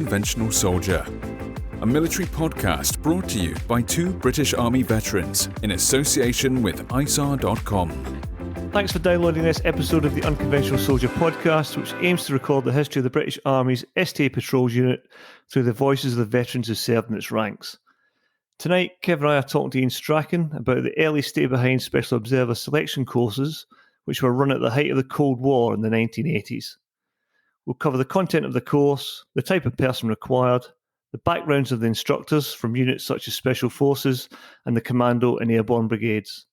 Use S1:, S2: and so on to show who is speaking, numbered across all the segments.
S1: Unconventional Soldier, a military podcast brought to you by two British Army veterans in association with ISAR.com.
S2: Thanks for downloading this episode of the Unconventional Soldier podcast, which aims to record the history of the British Army's STA Patrols Unit through the voices of the veterans who served in its ranks. Tonight, Kev and I are talking to Iain Strachan about the early stay-behind Special Observer selection courses, which were run at the height of the Cold War in the 1980s. We'll cover the content of the course, the type of person required, the backgrounds of the instructors from units such as Special Forces and the Commando and Airborne Brigades.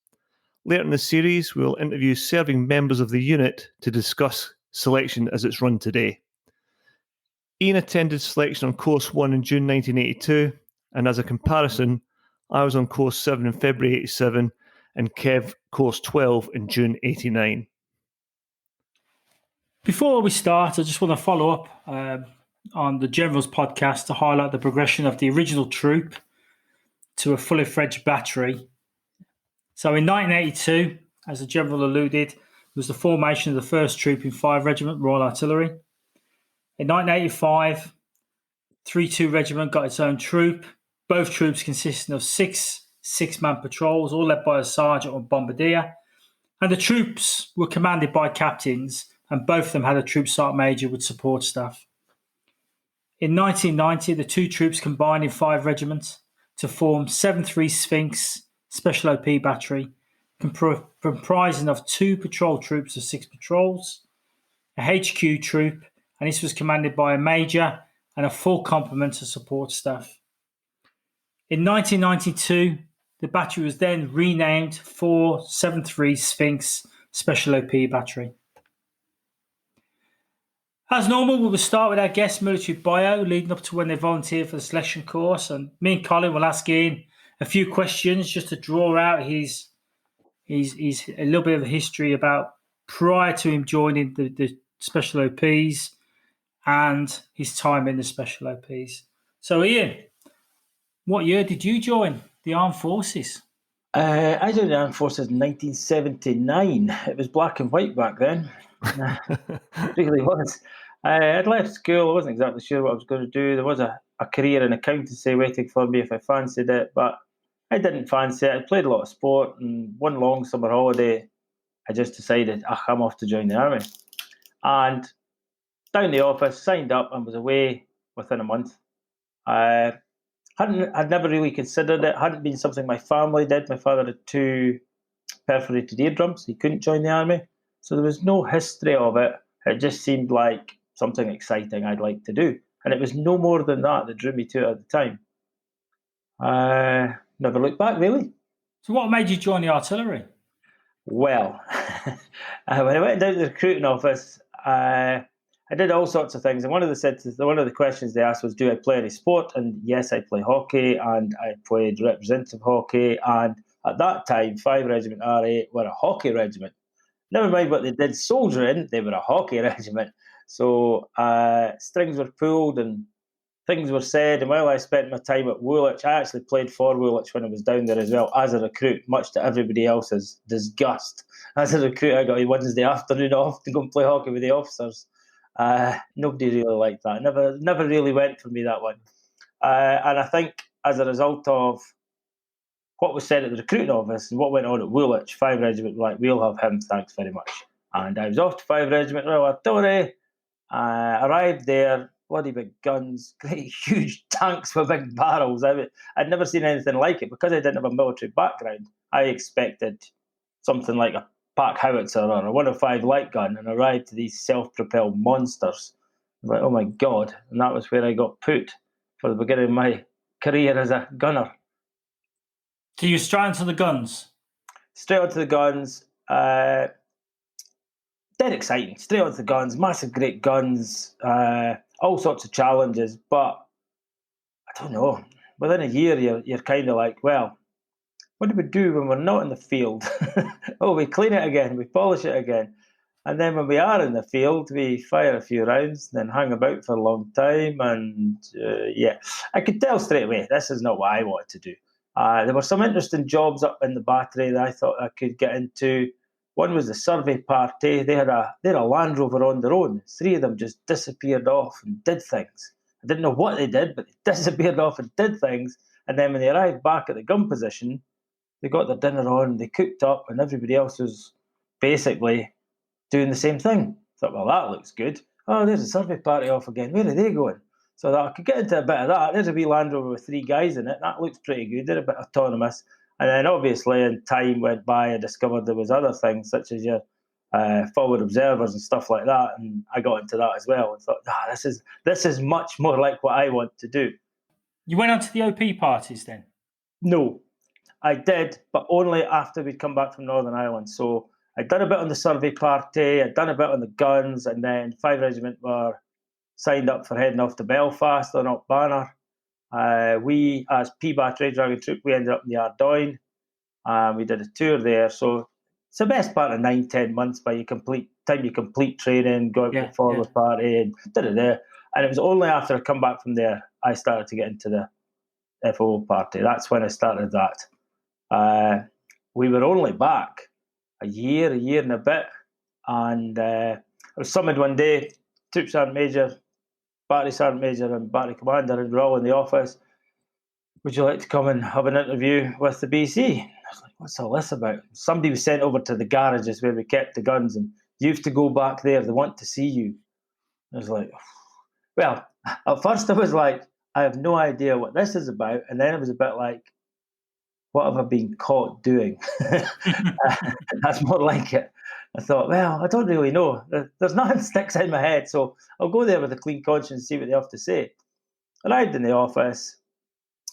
S2: Later in the series, we'll interview serving members of the unit to discuss selection as it's run today. Iain attended selection on Course 1 in June 1982, and as a comparison, I was on Course 7 in February 87 and Kev Course 12 in June 89.
S3: Before we start, I just want to follow up on the General's podcast to highlight the progression of the original troop to a fully fledged battery. So in 1982, as the General alluded, was the formation of the 1st Troop in 5 Regiment Royal Artillery. In 1985, 3-2 Regiment got its own troop, both troops consisting of 6 six-man patrols, all led by a sergeant or bombardier. And the troops were commanded by captains, and both of them had a troop sergeant major with support staff. In 1990, the two troops combined in 5 regiments to form 7-3 Sphinx Special OP Battery, comprising of 2 patrol troops of 6 patrols, a HQ troop, and this was commanded by a major and a full complement of support staff. In 1992, the battery was then renamed 473 Sphinx Special OP Battery. As normal, we will start with our guest military bio leading up to when they volunteered for the selection course, and me and Colin will ask Iain a few questions just to draw out his a little bit of a history about prior to him joining the Special OPs and his time in the Special OPs. So Iain, what year did you join the Armed Forces?
S4: I joined the Armed Forces in 1979. It was black and white back then. It really was. I'd left school. I wasn't exactly sure what I was going to do. There was a career in accountancy waiting for me if I fancied it, but I didn't fancy it. I played a lot of sport, and one long summer holiday, I just decided, I'm off to join the army. And down the office, signed up, and was away within a month. I'd never really considered it. Hadn't been something my family did. My father had 2 perforated eardrums. He couldn't join the army. So there was no history of it. It just seemed like something exciting I'd like to do. And it was no more than that drew me to it at the time. Never looked back, really.
S3: So what made you join the artillery?
S4: Well, when I went down to the recruiting office, I did all sorts of things. And one of the questions they asked was, do I play any sport? And yes, I play hockey, and I played representative hockey. And at that time, 5 Regiment R8 were a hockey regiment. Never mind what they did soldiering, they were a hockey regiment. So strings were pulled and things were said. And while I spent my time at Woolwich, I actually played for Woolwich when I was down there as well as a recruit, much to everybody else's disgust. As a recruit, I got a Wednesday afternoon off to go and play hockey with the officers. Nobody really liked that. Never really went for me, that one. And I think as a result of what was said at the recruiting office and what went on at Woolwich, 5 Regiment were like, we'll have him, thanks very much. And I was off to 5 Regiment Royal Artillery. Arrived there, bloody big guns, great huge tanks with big barrels. I'd never seen anything like it. Because I didn't have a military background, I expected something like a Park Howitzer or a 105 light gun, and arrived to these self-propelled monsters. I was like, oh my God. And that was where I got put for the beginning of my career as a gunner.
S3: So you straight onto the guns?
S4: Straight onto the guns. Dead exciting. Straight onto the guns. Massive, great guns. All sorts of challenges. But I don't know. Within a year, you're kind of like, well, what do we do when we're not in the field? We clean it again. We polish it again. And then when we are in the field, we fire a few rounds, then hang about for a long time. And I could tell straight away, this is not what I wanted to do. There were some interesting jobs up in the battery that I thought I could get into. One was the survey party. They had a Land Rover on their own. 3 of them just disappeared off and did things. I didn't know what they did, but they disappeared off and did things. And then when they arrived back at the gun position, they got their dinner on, they cooked up, and everybody else was basically doing the same thing. I thought, well, that looks good. Oh, there's a survey party off again. Where are they going? So I thought I could get into a bit of that. There's a wee Land Rover with 3 guys in it. That looks pretty good. They're a bit autonomous. And then obviously, as time went by, I discovered there was other things, such as your forward observers and stuff like that. And I got into that as well. And thought, this is much more like what I want to do.
S3: You went on to the OP parties then?
S4: No, I did, but only after we'd come back from Northern Ireland. So I'd done a bit on the survey party, I'd done a bit on the guns, and then 5 Regiment were signed up for heading off to Belfast on Up Banner. We, as P-Bat Red Dragon Troop, we ended up in the Ardoyne. We did a tour there. So it's the best part of 9-10 months by you complete training, go out to the forward party, and da-da-da. And it was only after I come back from there I started to get into the FO party. That's when I started that. We were only back a year and a bit, and I was summoned one day, Troop Sergeant Major, Battery Sergeant Major and Battery Commander, and we're all in the office. Would you like to come and have an interview with the BC? I was like, what's all this about? Somebody was sent over to the garages where we kept the guns, and you have to go back there, they want to see you. I was like, well, at first I was like, I have no idea what this is about, and then it was a bit like, what have I been caught doing? That's more like it. I thought, well, I don't really know. There's nothing sticks in my head, so I'll go there with a clean conscience and see what they have to say. Arrived in the office,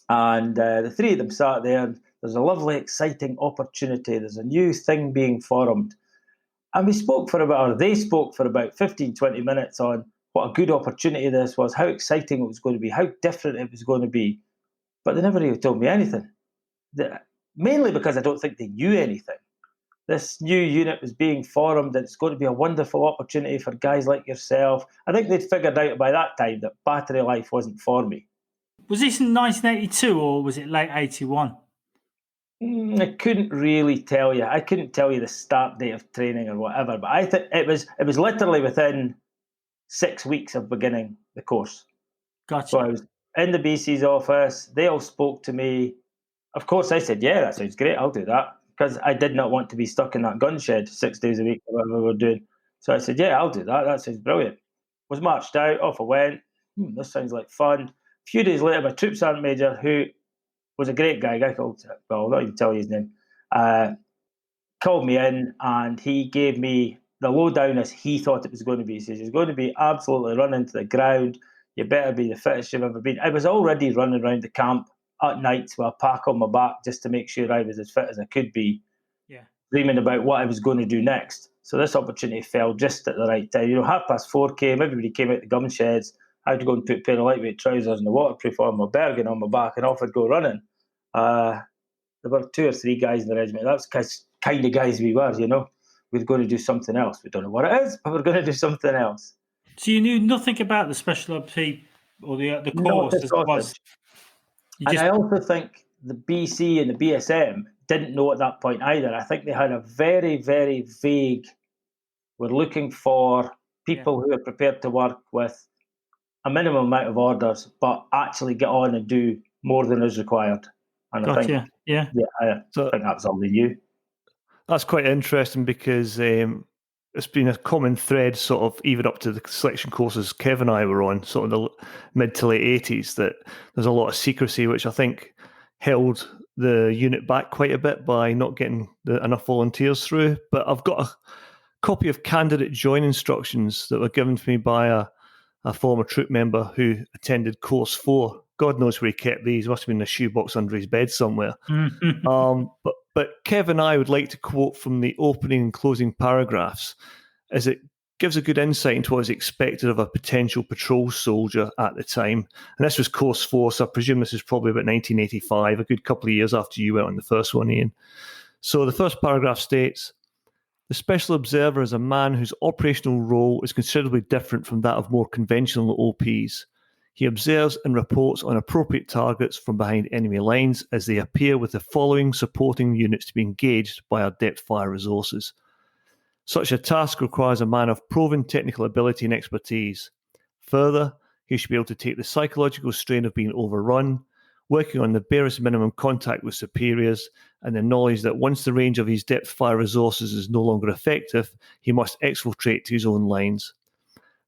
S4: and the 3 of them sat there, and there's a lovely, exciting opportunity. There's a new thing being formed. And they spoke for about 15, 20 minutes on what a good opportunity this was, how exciting it was going to be, how different it was going to be. But they never really told me anything. Mainly because I don't think they knew anything. This new unit was being formed, and it's going to be a wonderful opportunity for guys like yourself. I think they'd figured out by that time that battery life wasn't for me.
S3: Was this in 1982 or was it late 81?
S4: I couldn't really tell you. I couldn't tell you the start date of training or whatever, but I think it was literally within 6 weeks of beginning the course.
S3: Gotcha.
S4: So I was in the BC's office. They all spoke to me. Of course, I said, yeah, that sounds great. I'll do that, because I did not want to be stuck in that gun shed 6 days a week or whatever we were doing. So I said, yeah, I'll do that. That sounds brilliant. Was marched out. Off I went. This sounds like fun. A few days later, my Troop Sergeant Major, who was a great guy called, well, I'll not even tell you his name, called me in, and he gave me the lowdown as he thought it was going to be. He says, it's going to be absolutely run into the ground. You better be the fittest you've ever been. I was already running around the camp at nights with a pack on my back just to make sure I was as fit as I could be, dreaming about what I was going to do next. So this opportunity fell just at the right time. 4:30 came, everybody came out the gun sheds. I had to go and put a pair of lightweight trousers and a waterproof on my Bergen on my back, and off I'd go running. There were 2 or 3 guys in the regiment. That's the kind of guys we were, We're going to do something else. We don't know what it is, but we're going to do something else.
S3: So you knew nothing about the Special OP or the course as it was?
S4: And I also think the BC and the BSM didn't know at that point either. I think they had a very, very vague, we're looking for people who are prepared to work with a minimum amount of orders, but actually get on and do more than is required. And I think, I think that's all they knew.
S2: That's quite interesting, because it's been a common thread, sort of, even up to the selection courses Kev and I were on, sort of the mid to late 80s, that there's a lot of secrecy, which I think held the unit back quite a bit by not getting enough volunteers through. But I've got a copy of candidate join instructions that were given to me by a former troop member who attended course 4. God knows where he kept these. Must have been in a shoebox under his bed somewhere. But Kev and I would like to quote from the opening and closing paragraphs, as it gives a good insight into what is expected of a potential patrol soldier at the time. And this was course 4, so I presume this is probably about 1985, a good couple of years after you went on the first one, Iain. So the first paragraph states, the Special Observer is a man whose operational role is considerably different from that of more conventional OPs. He observes and reports on appropriate targets from behind enemy lines as they appear, with the following supporting units to be engaged by our depth fire resources. Such a task requires a man of proven technical ability and expertise. Further, He should be able to take the psychological strain of being overrun, working on the barest minimum contact with superiors, and the knowledge that once the range of his depth fire resources is no longer effective, he must exfiltrate to his own lines.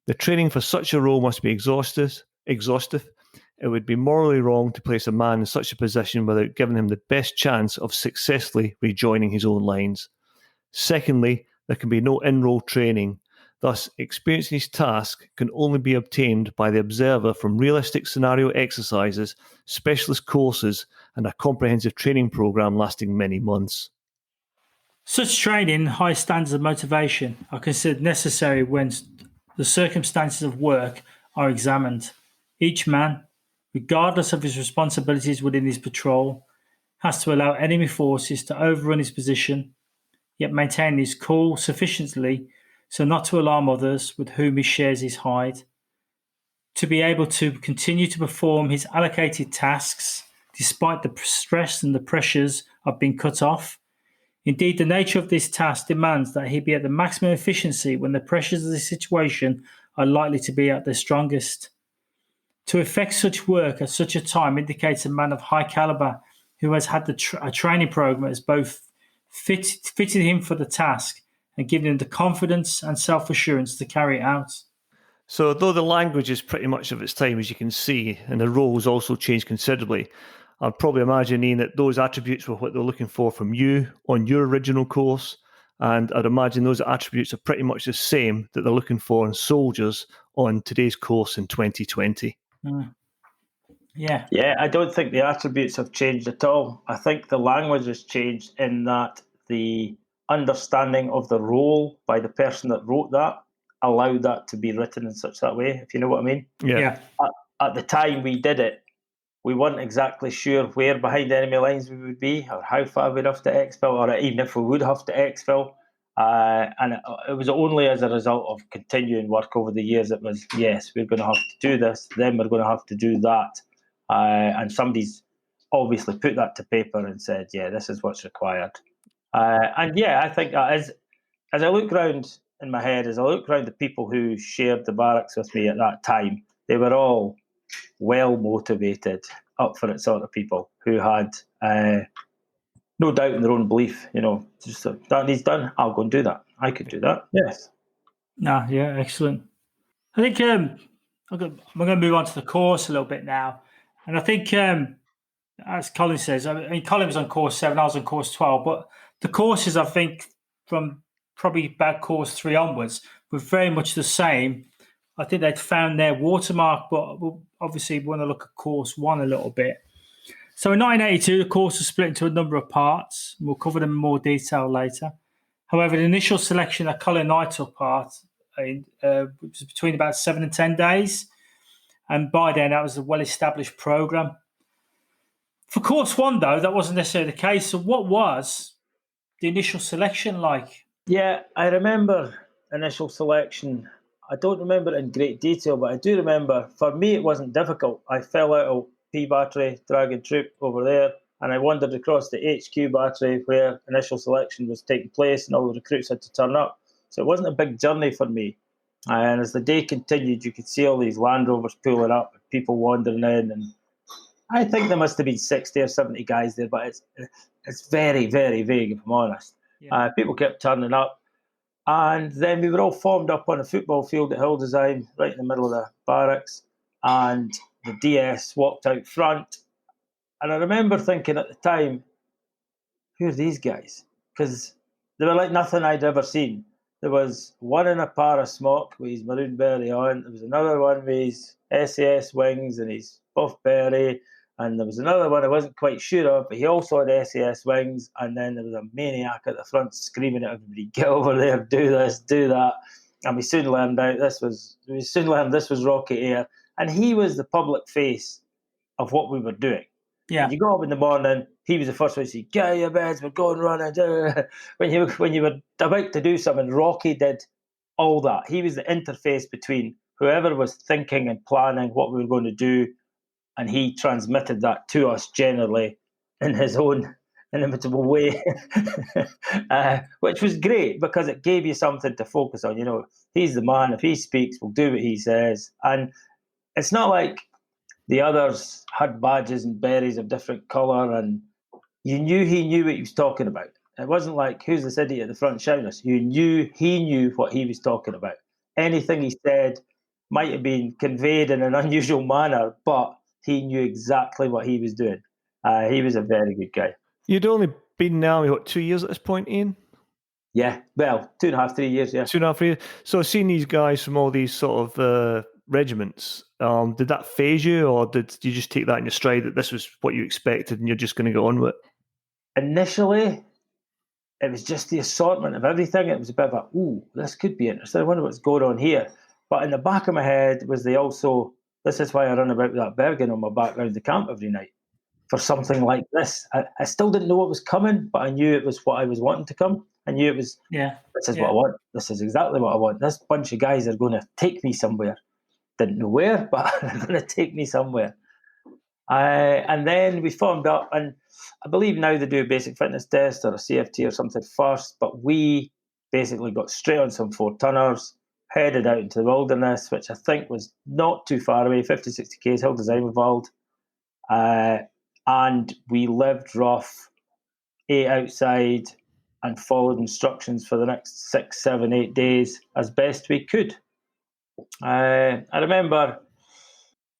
S2: The training for such a role must be exhaustive. It would be morally wrong to place a man in such a position without giving him the best chance of successfully rejoining his own lines. Secondly, there can be no in-role training. Thus, experience in his task can only be obtained by the observer from realistic scenario exercises, specialist courses, and a comprehensive training program lasting many months.
S3: Such training and high standards of motivation are considered necessary when the circumstances of work are examined. Each man, regardless of his responsibilities within his patrol, has to allow enemy forces to overrun his position, yet maintain his cool sufficiently so not to alarm others with whom he shares his hide, to be able to continue to perform his allocated tasks despite the stress and the pressures of being cut off. Indeed, the nature of this task demands that he be at the maximum efficiency when the pressures of the situation are likely to be at their strongest. To effect such work at such a time indicates a man of high caliber who has had a training program that has both fitted him for the task and given him the confidence and self-assurance to carry it out.
S2: So though the language is pretty much of its time, as you can see, and the roles also changed considerably, I'd probably imagine, Iain, that those attributes were what they're looking for from you on your original course, and I'd imagine those attributes are pretty much the same that they're looking for in soldiers on today's course in 2020.
S3: Yeah.
S4: Yeah, I don't think the attributes have changed at all. I think the language has changed in that the understanding of the role by the person that wrote that allowed that to be written in such that way, if you know what I mean.
S2: Yeah.
S4: At the time we did it, we weren't exactly sure where behind enemy lines we would be or how far we'd have to exfil, or even if we would have to exfil. And it was only as a result of continuing work over the years it was, yes, we're going to have to do this, then we're going to have to do that. And somebody's obviously put that to paper and said, yeah, this is what's required. And yeah, I think that is, as I look around in my head, as I look around the people who shared the barracks with me at that time, they were all well motivated, up for it sort of people who had no doubt in their own belief. You know, just that needs done, I'll go and do that. I could do that. Yes.
S3: No, yeah, excellent. I think I'm going to move on to the course a little bit now, and I think as Colin says, I mean, Colin was on course 7, I was on course 12, but the courses, I think, from probably about course 3 onwards were very much the same. I think they'd found their watermark, but we'll obviously want to look at course 1 a little bit. So in 1982, the course was split into a number of parts, and we'll cover them in more detail later. However, the initial selection that Colin and I took part in was between about 7 and 10 days, and by then that was a well-established programme. For course 1, though, that wasn't necessarily the case. So what was the initial selection like?
S4: Yeah, I remember initial selection. I don't remember it in great detail, but I do remember, for me, it wasn't difficult. I fell out of P Battery, Dragon Troop over there, and I wandered across the HQ Battery where initial selection was taking place and all the recruits had to turn up. So it wasn't a big journey for me. And as the day continued, you could see all these Land Rovers pulling up, people wandering in, and I think there must have been 60 or 70 guys there, but it's very, very vague, if I'm honest. Yeah. People kept turning up. And then we were all formed up on a football field at Hill Design, right in the middle of the barracks. And the DS walked out front. And I remember thinking at the time, who are these guys? Because they were like nothing I'd ever seen. There was one in a para smock with his maroon beret on. There was another one with his SAS wings and his buff beret. And there was another one I wasn't quite sure of, but he also had SAS wings. And then there was a maniac at the front screaming at everybody, get over there, do this, do that. And we soon learned this was Rocket Air. And he was the public face of what we were doing.
S3: Yeah.
S4: When you got up in the morning, he was the first one to say, get out of your beds, we're going running. When you were about to do something, Rocky did all that. He was the interface between whoever was thinking and planning what we were going to do, and he transmitted that to us generally in his own inimitable way, which was great because it gave you something to focus on. You know, he's the man. If he speaks, we'll do what he says. And it's not like the others had badges and berets of different colour, and you knew he knew what he was talking about. It wasn't like, who's this idiot at the front shouting us? You knew he knew what he was talking about. Anything he said might have been conveyed in an unusual manner, but he knew exactly what he was doing. He was a very good guy.
S2: You'd only been in the army, 2 years at this point, Iain?
S4: Yeah, well, 2.5, 3 years, yeah.
S2: 2.5 years. So seeing these guys from all these sort of regiments, did that phase you, or did you just take that in your stride that this was what you expected and you're just going to go on with it?
S4: Initially, it was just the assortment of everything. It was a bit of a, ooh, this could be interesting. I wonder what's going on here. But in the back of my head was this is why I run about with that Bergen on my back around the camp every night, for something like this. I still didn't know what was coming, but I knew it was what I was wanting to come. I knew it was, this is what I want. This is exactly what I want. This bunch of guys are going to take me somewhere. Didn't know where, but they're going to take me somewhere. And then we formed up, and I believe now they do a basic fitness test or a CFT or something first, but we basically got straight on some 4-tonners, headed out into the wilderness, which I think was not too far away, 50, 60 k's, Hildesheim. And we lived rough, ate outside, and followed instructions for the next 6, 7, 8 days as best we could. I remember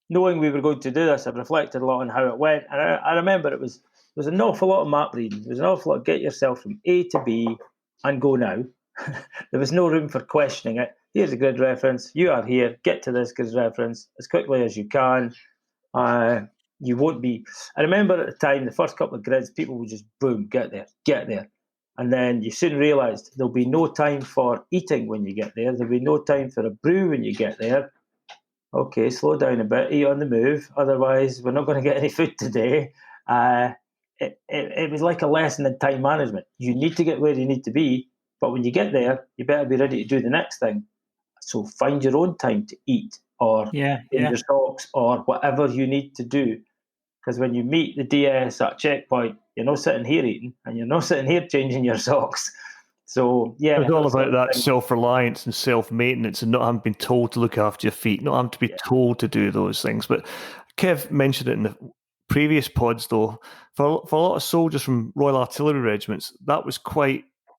S4: knowing we were going to do this. I've reflected a lot on how it went, and I remember it was an awful lot of map reading. There was an awful lot of get yourself from A to B and go now. There was no room for questioning it. Here's a grid reference. You are here. Get to this grid reference as quickly as you can. You won't be. I remember at the time, the first couple of grids, people would just boom, get there. And then you soon realised there'll be no time for eating when you get there. There'll be no time for a brew when you get there. Okay, slow down a bit, eat on the move. Otherwise, we're not going to get any food today. It was like a lesson in time management. You need to get where you need to be, but when you get there, you better be ready to do the next thing. So find your own time to eat or change your socks or whatever you need to do. Because when you meet the DS at checkpoint, you're not sitting here eating and you're not sitting here changing your socks. So, yeah.
S2: It's all about that self-reliance and self-maintenance and not having been told to look after your feet, not having to be told to do those things. But Kev mentioned it in the previous pods, though. For a lot of soldiers from Royal Artillery regiments, that was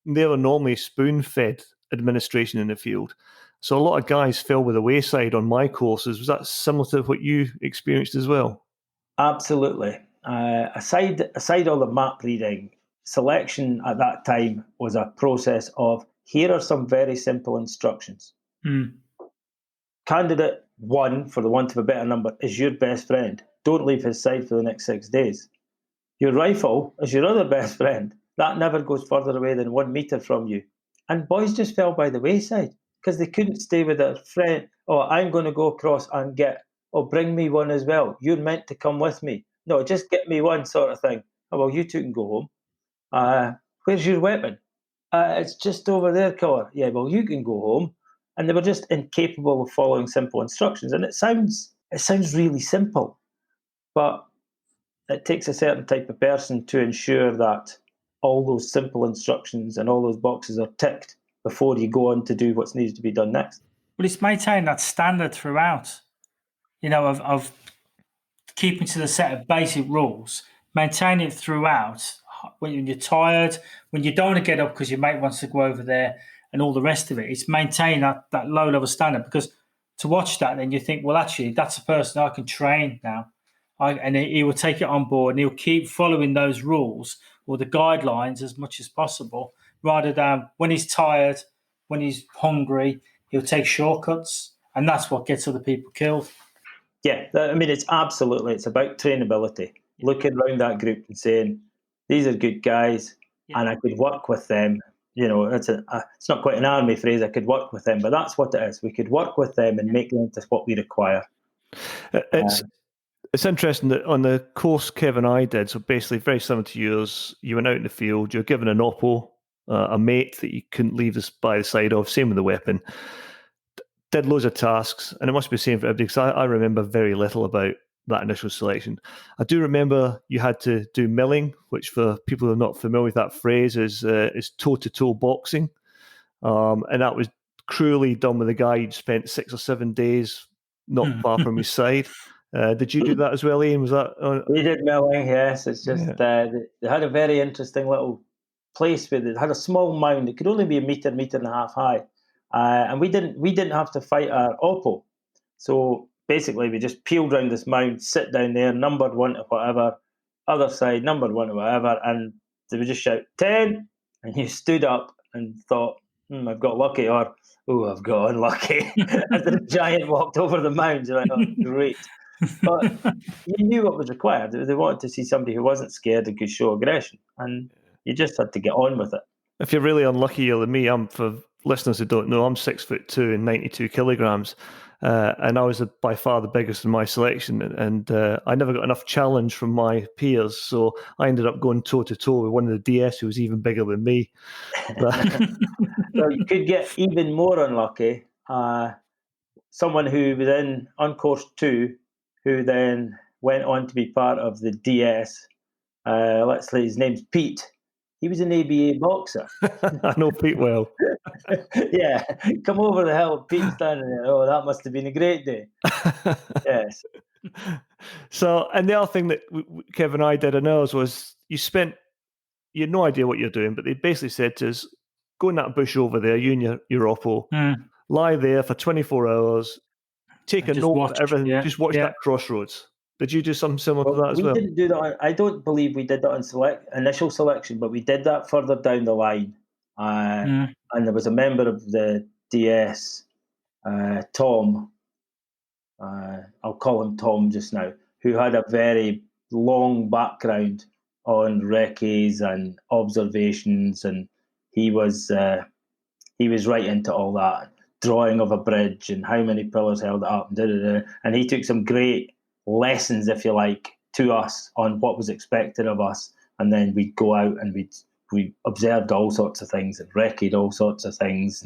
S2: they were normally spoon-fed administration in the field. So a lot of guys fell by the wayside on my courses. Was that similar to what you experienced as well?
S4: Absolutely. Aside all the map reading, selection at that time was a process of, here are some very simple instructions. Candidate 1, for the want of a better number, is your best friend. Don't leave his side for the next 6 days. Your rifle is your other best friend. That never goes further away than 1 metre from you. And boys just fell by the wayside because they couldn't stay with their friend. Oh, I'm going to go across and bring me one as well. You're meant to come with me. No, just get me one, sort of thing. Oh, well, you two can go home. Where's your weapon? It's just over there, Colin. Yeah, well, you can go home. And they were just incapable of following simple instructions. And it sounds really simple, but it takes a certain type of person to ensure that all those simple instructions and all those boxes are ticked before you go on to do what's needed to be done next.
S3: Well, it's maintaining that standard throughout, of keeping to the set of basic rules, maintain it throughout. When you're tired, when you don't want to get up because your mate wants to go over there and all the rest of it, it's maintain that low level standard, because to watch that, then you think, well, actually, that's a person I can train now. And he will take it on board and he'll keep following those rules or the guidelines as much as possible, rather than when he's tired, when he's hungry, he'll take shortcuts. And that's what gets other people killed.
S4: Yeah, I mean, it's about trainability. Looking around that group and saying, these are good guys, and I could work with them. It's not quite an army phrase, I could work with them, but that's what it is. We could work with them and make them into what we require.
S2: It's interesting that on the course Kev and I did, so basically very similar to yours, you went out in the field, you're given an oppo, a mate that you couldn't leave this by the side of, same with the weapon. Did loads of tasks, and it must be the same for everybody, because I remember very little about that initial selection. I do remember you had to do milling, which for people who are not familiar with that phrase is toe-to-toe boxing. And that was cruelly done with a guy who'd spent 6 or 7 days not far from his side. Did you do that as well, Iain? Was that?
S4: We did milling, yes. It's just they had a very interesting little place where they had a small mound. It could only be a metre and a half high, and we didn't have to fight our oppo. So basically, we just peeled round this mound, sit down there, numbered 1 to whatever, other side numbered 1 to whatever, and they would just shout 10, and you stood up and thought, I've got lucky, or I've got unlucky. As the giant walked over the mound, you're like, oh, great. But you knew what was required. They wanted to see somebody who wasn't scared and could show aggression, and you just had to get on with it.
S2: If you're really unlucky, you're like me. For listeners who don't know, I'm 6'2" and 92 kilograms, and I was by far the biggest in my selection, and I never got enough challenge from my peers, so I ended up going toe to toe with one of the DS who was even bigger than me.
S4: So you could get even more unlucky. Someone who was on course 2, who then went on to be part of the DS. Let's say his name's Pete. He was an ABA boxer.
S2: I know Pete well.
S4: Yeah, come over the hill, Pete standing there. Oh, that must have been a great day. Yes.
S2: So, and the other thing that Kevin and I did in ours was you had no idea what you're doing, but they basically said to us, go in that bush over there, you and your oppo, lie there for 24 hours, take a note of everything, just watch that crossroads. Did you do something similar to that as well?
S4: We didn't do that. I don't believe we did that on initial selection, but we did that further down the line. And there was a member of the DS, Tom, I'll call him Tom just now, who had a very long background on recce's and observations, and he was right into all that, drawing of a bridge and how many pillars held it up, and he took some great lessons, if you like, to us on what was expected of us, and then we'd go out and we observed all sorts of things and recce'd all sorts of things,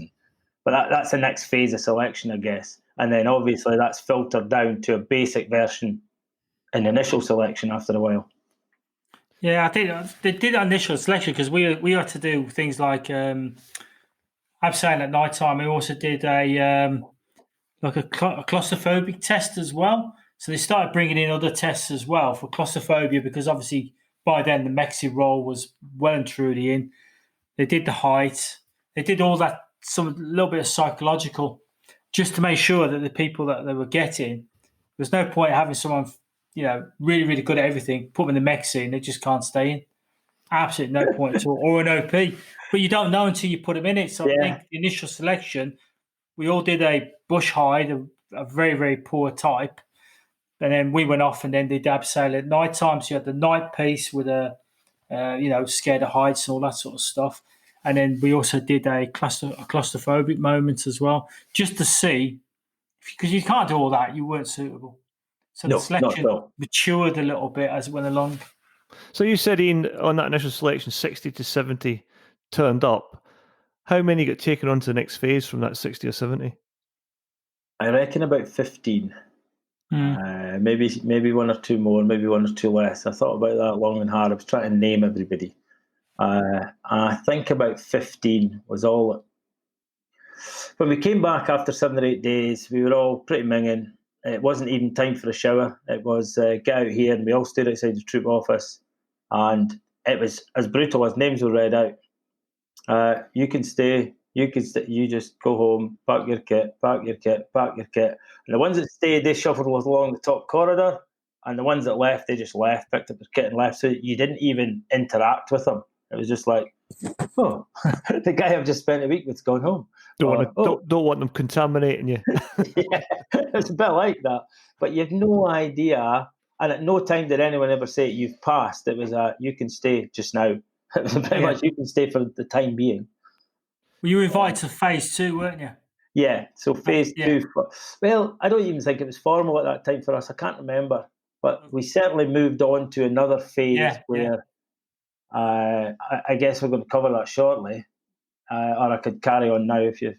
S4: but that's the next phase of selection, I guess, and then obviously that's filtered down to a basic version in initial selection after a while.
S3: Yeah, I think they did initial selection because we had to do things like abseiling at night time. We also did a claustrophobic test as well. So they started bringing in other tests as well for claustrophobia, because obviously by then the Mexi roll was well and truly in. They did the height. They did all that, a little bit of psychological, just to make sure that the people that they were getting, there's no point having someone, really, really good at everything, put them in the Mexi and they just can't stay in. Absolutely no point at all. Or an OP. But you don't know until you put them in it. So I think the initial selection, we all did a bush hide, a very, very poor type. And then we went off and then did abseil at night time. So you had the night piece with scared of heights and all that sort of stuff. And then we also did a claustrophobic moment as well, just to see, because you can't do all that, you weren't suitable. So the selection matured a little bit as it went along.
S2: So you said, Iain, on that initial selection, 60 to 70 turned up. How many got taken on to the next phase from that 60 or 70?
S4: I reckon about 15. Maybe one or two more, maybe one or two less. I thought about that long and hard. I was trying to name everybody. I think about 15 was all. When we came back after 7 or 8 days, we were all pretty minging. It wasn't even time for a shower. It was get out here, and we all stood outside the troop office, and it was as brutal as names were read out. You can stay. You just go home, pack your kit. And the ones that stayed, they shuffled along the top corridor, and the ones that left, they just left, picked up their kit and left. So you didn't even interact with them. It was just like, oh, the guy I've just spent a week with's gone home.
S2: Don't want them contaminating you.
S4: Yeah, it's a bit like that. But you have no idea, and at no time did anyone ever say you've passed. It was you can stay just now. It was pretty much you can stay for the time being.
S3: Well, you were invited to phase 2, weren't you?
S4: Yeah, so phase 2. Well, I don't even think it was formal at that time for us. I can't remember. But we certainly moved on to another phase where I guess we're going to cover that shortly. Or I could carry on now if you...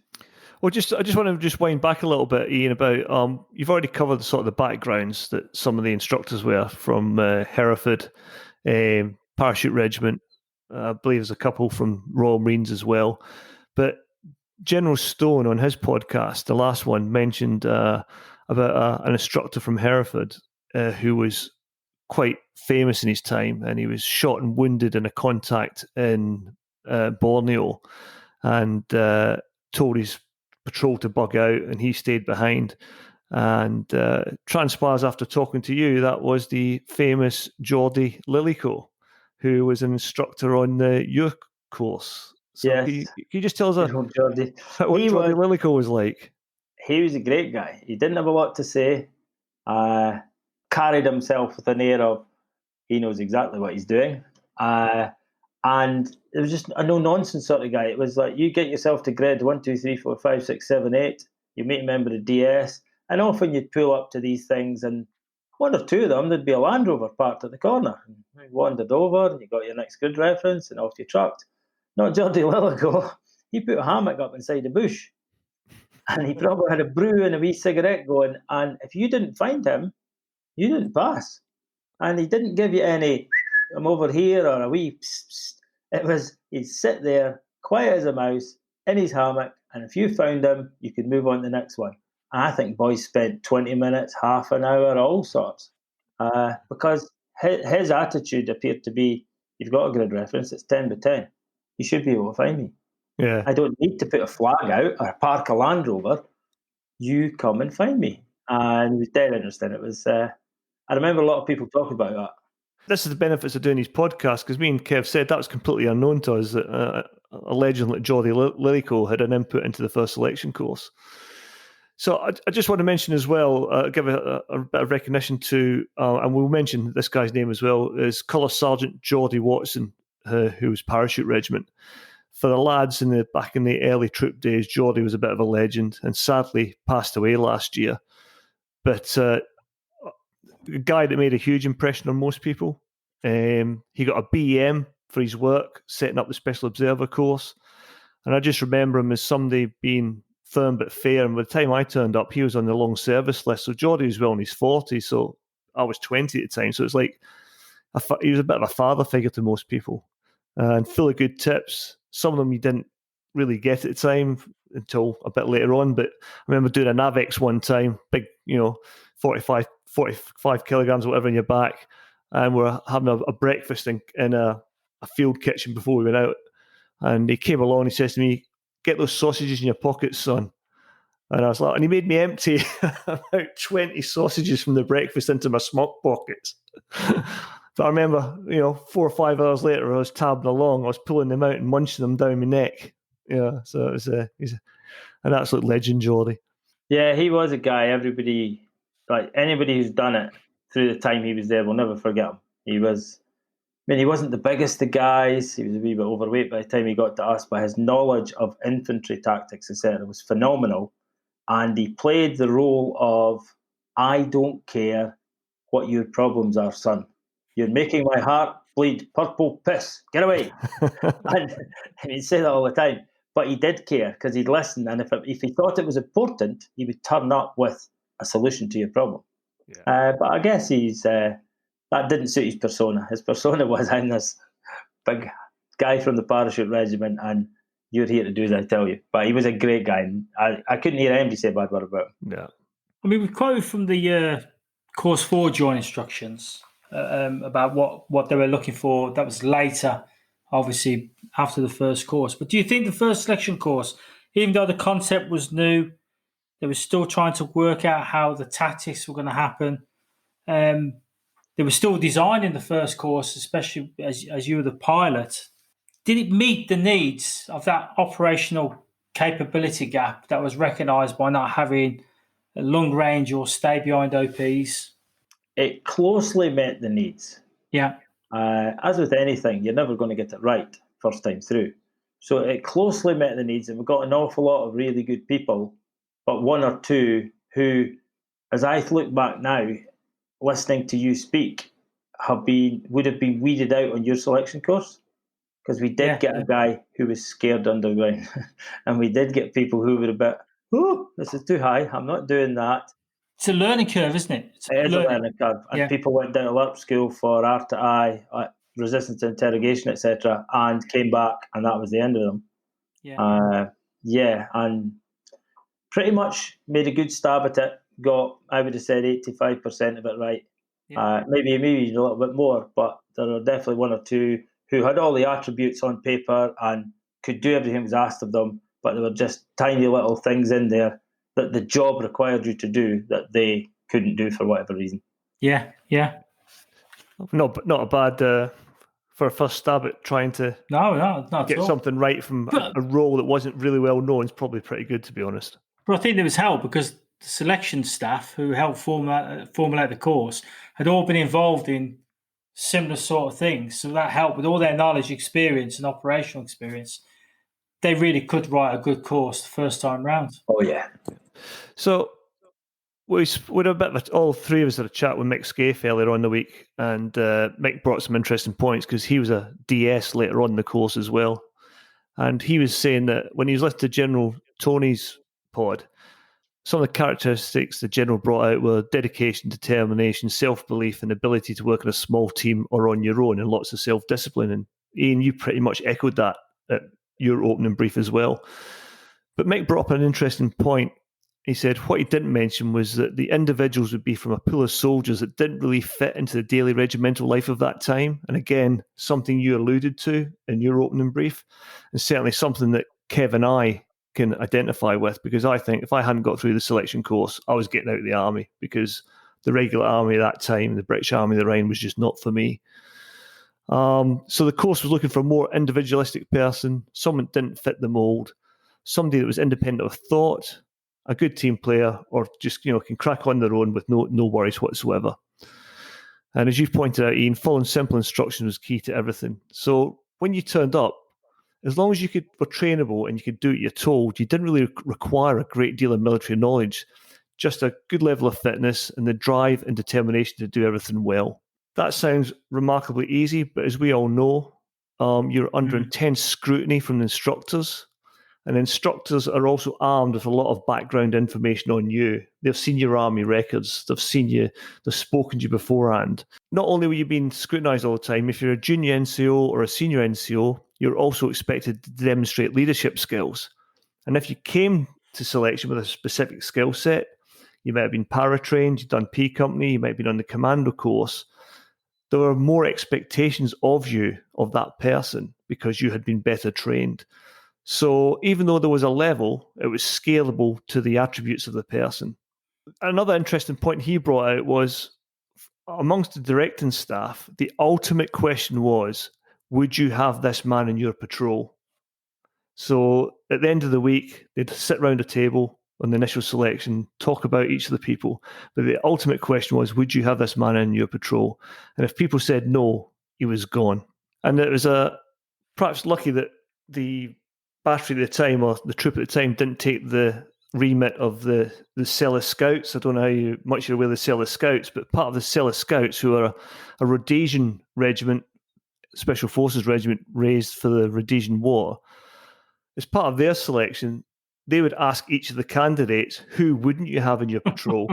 S2: Well, I just want to wind back a little bit, Iain, about you've already covered sort of the backgrounds that some of the instructors were from Hereford, Parachute Regiment. I believe there's a couple from Royal Marines as well. But General Stone on his podcast, the last one, mentioned a about an instructor from Hereford who was quite famous in his time, and he was shot and wounded in a contact in Borneo, and told his patrol to bug out, and he stayed behind. And transpires after talking to you, that was the famous Geordie Lillico, who was an instructor on your course. So
S4: Yes.
S2: can you just tell us
S4: Old Geordie.
S2: what Geordie Lillico was like?
S4: He was a great guy. He didn't have a lot to say. Carried himself with an air of he knows exactly what he's doing. And it was just a no-nonsense sort of guy. It was like, you get yourself to grid 1, 2, 3, 4, 5, 6, 7, 8. You meet a member of DS. And often you'd pull up to these things, and one or two of them, there'd be a Land Rover parked at the corner. And you wandered over, and you got your next grid reference, and off you trucked. Not Geordie Lillico. He put a hammock up inside the bush. And he probably had a brew and a wee cigarette going. And if you didn't find him, you didn't pass. And he didn't give you any, I'm over here, or a wee psst, psst. It was, he'd sit there, quiet as a mouse, in his hammock, and if you found him, you could move on to the next one. And I think boys spent 20 minutes, half an hour, all sorts. Because his attitude appeared to be, you've got a grid reference, it's 10 by 10. You should be able to find me.
S2: Yeah.
S4: I don't need to put a flag out or park a Land Rover. You come and find me. And it was dead interesting. It was, I remember a lot of people talking about that.
S2: This is the benefits of doing these podcasts, because me and Kev said that was completely unknown to us, that a legend like Geordie Lillico had an input into the first selection course. So I just want to mention as well, give a bit of recognition to, and we'll mention this guy's name as well, is Colour Sergeant Geordie Watson, who was Parachute Regiment. For the lads back in the early troop days, Geordie was a bit of a legend, and sadly passed away last year. But a guy that made a huge impression on most people. He got a BEM for his work, setting up the Special Observer course. And I just remember him as somebody being firm but fair. And by the time I turned up, he was on the long service list. So Geordie was well in his 40s. So I was 20 at the time. So it's like he was a bit of a father figure to most people, and full of good tips. Some of them you didn't really get at the time until a bit later on. But I remember doing a Navex one time, big, 45 kilograms or whatever in your back. And we're having a breakfast in a field kitchen before we went out. And he came along, he says to me, "Get those sausages in your pockets, son." And I was like, and he made me empty about 20 sausages from the breakfast into my smock pockets. But I remember, 4 or 5 hours later, I was tabbing along, I was pulling them out and munching them down my neck. Yeah, so it was he's an absolute legend, Geordie.
S4: Yeah, he was a guy, anybody who's done it through the time he was there will never forget him. He wasn't the biggest of guys. He was a wee bit overweight by the time he got to us, but his knowledge of infantry tactics, etc., was phenomenal. And he played the role of, I don't care what your problems are, son. You're making my heart bleed purple piss. Get away. and he'd say that all the time. But he did care because he'd listen. And if he thought it was important, he would turn up with a solution to your problem. Yeah. But I guess that didn't suit his persona. His persona was, I'm this big guy from the Parachute Regiment, and you're here to do as I tell you. But he was a great guy. And I couldn't hear anybody say a bad word about him.
S2: Yeah.
S3: I mean, we quoted from the Course 4 joint instructions about what they were looking for. That was later, obviously, after the first course. But do you think the first selection course, even though the concept was new, they were still trying to work out how the tactics were going to happen? They were still designing the first course, especially as you were the pilot. Did it meet the needs of that operational capability gap that was recognised by not having a long range or stay behind OPs?
S4: It closely met the needs.
S3: Yeah.
S4: As with anything, you're never going to get it right first time through. So it closely met the needs, and we've got an awful lot of really good people, but one or two who, as I look back now, listening to you speak, would have been weeded out on your selection course, because we did get a guy who was scared underground, and we did get people who were a bit, this is too high, I'm not doing that.
S3: It's a learning curve, isn't it?
S4: It is a learning curve, and people went down to LARP school for R2I, resistance to interrogation, etc., and came back, and that was the end of them. And pretty much made a good stab at it, got, I would have said, 85% of it right.
S3: Yeah.
S4: Maybe a little bit more, but there are definitely one or two who had all the attributes on paper and could do everything that was asked of them, but there were just tiny little things in there that the job required you to do that they couldn't do for whatever reason.
S3: Yeah.
S2: Not a bad for a first stab at trying to
S3: No, not
S2: get
S3: at all.
S2: something right from a role that wasn't really well known. Is probably pretty good, to be honest.
S3: But I think there was help because the selection staff who helped formulate the course had all been involved in similar sort of things. So that helped with all their knowledge, experience, and operational experience. They really could write a good course the first time round.
S4: Oh, yeah.
S2: So we had a bit of all three of us had a chat with Mick Scaife earlier on the week, and Mick brought some interesting points because he was a DS later on in the course as well. And he was saying that when he was listening to General Tony's pod, some of the characteristics the General brought out were dedication, determination, self-belief, and ability to work in a small team or on your own, and lots of self-discipline. And Iain, you pretty much echoed that at your opening brief as well. But Mick brought up an interesting point. He said what he didn't mention was that the individuals would be from a pool of soldiers that didn't really fit into the daily regimental life of that time. And again, something you alluded to in your opening brief, and certainly something that Kev and I can identify with, because I think if I hadn't got through the selection course, I was getting out of the army, because the regular army at that time, the British Army of the Rhine, was just not for me. So the course was looking for a more individualistic person, someone that didn't fit the mould, somebody that was independent of thought, a good team player, or just can crack on their own with no worries whatsoever. And as you've pointed out, Iain, following simple instructions was key to everything. So when you turned up, as long as you were trainable and you could do what you're told, you didn't really require a great deal of military knowledge, just a good level of fitness and the drive and determination to do everything well. That sounds remarkably easy, but as we all know, you're under intense scrutiny from the instructors. And instructors are also armed with a lot of background information on you. They've seen your army records. They've seen you. They've spoken to you beforehand. Not only were you being scrutinised all the time, if you're a junior NCO or a senior NCO, you're also expected to demonstrate leadership skills. And if you came to selection with a specific skill set, you might have been para-trained, you've done P Company, you might have been on the Commando course, there were more expectations of you, of that person, because you had been better trained. So even though there was a level, it was scalable to the attributes of the person. Another interesting point he brought out was, amongst the directing staff, the ultimate question was, would you have this man in your patrol? So at the end of the week, they'd sit around a table on the initial selection, talk about each of the people. But the ultimate question was, would you have this man in your patrol? And if people said no, he was gone. And it was perhaps lucky that the battery at the time, or the troop at the time, didn't take the remit of the Selous Scouts. I don't know how much you're aware of the Selous Scouts, but part of the Selous Scouts, who are a Rhodesian regiment, Special Forces regiment raised for the Rhodesian War, as part of their selection, they would ask each of the candidates, who wouldn't you have in your patrol?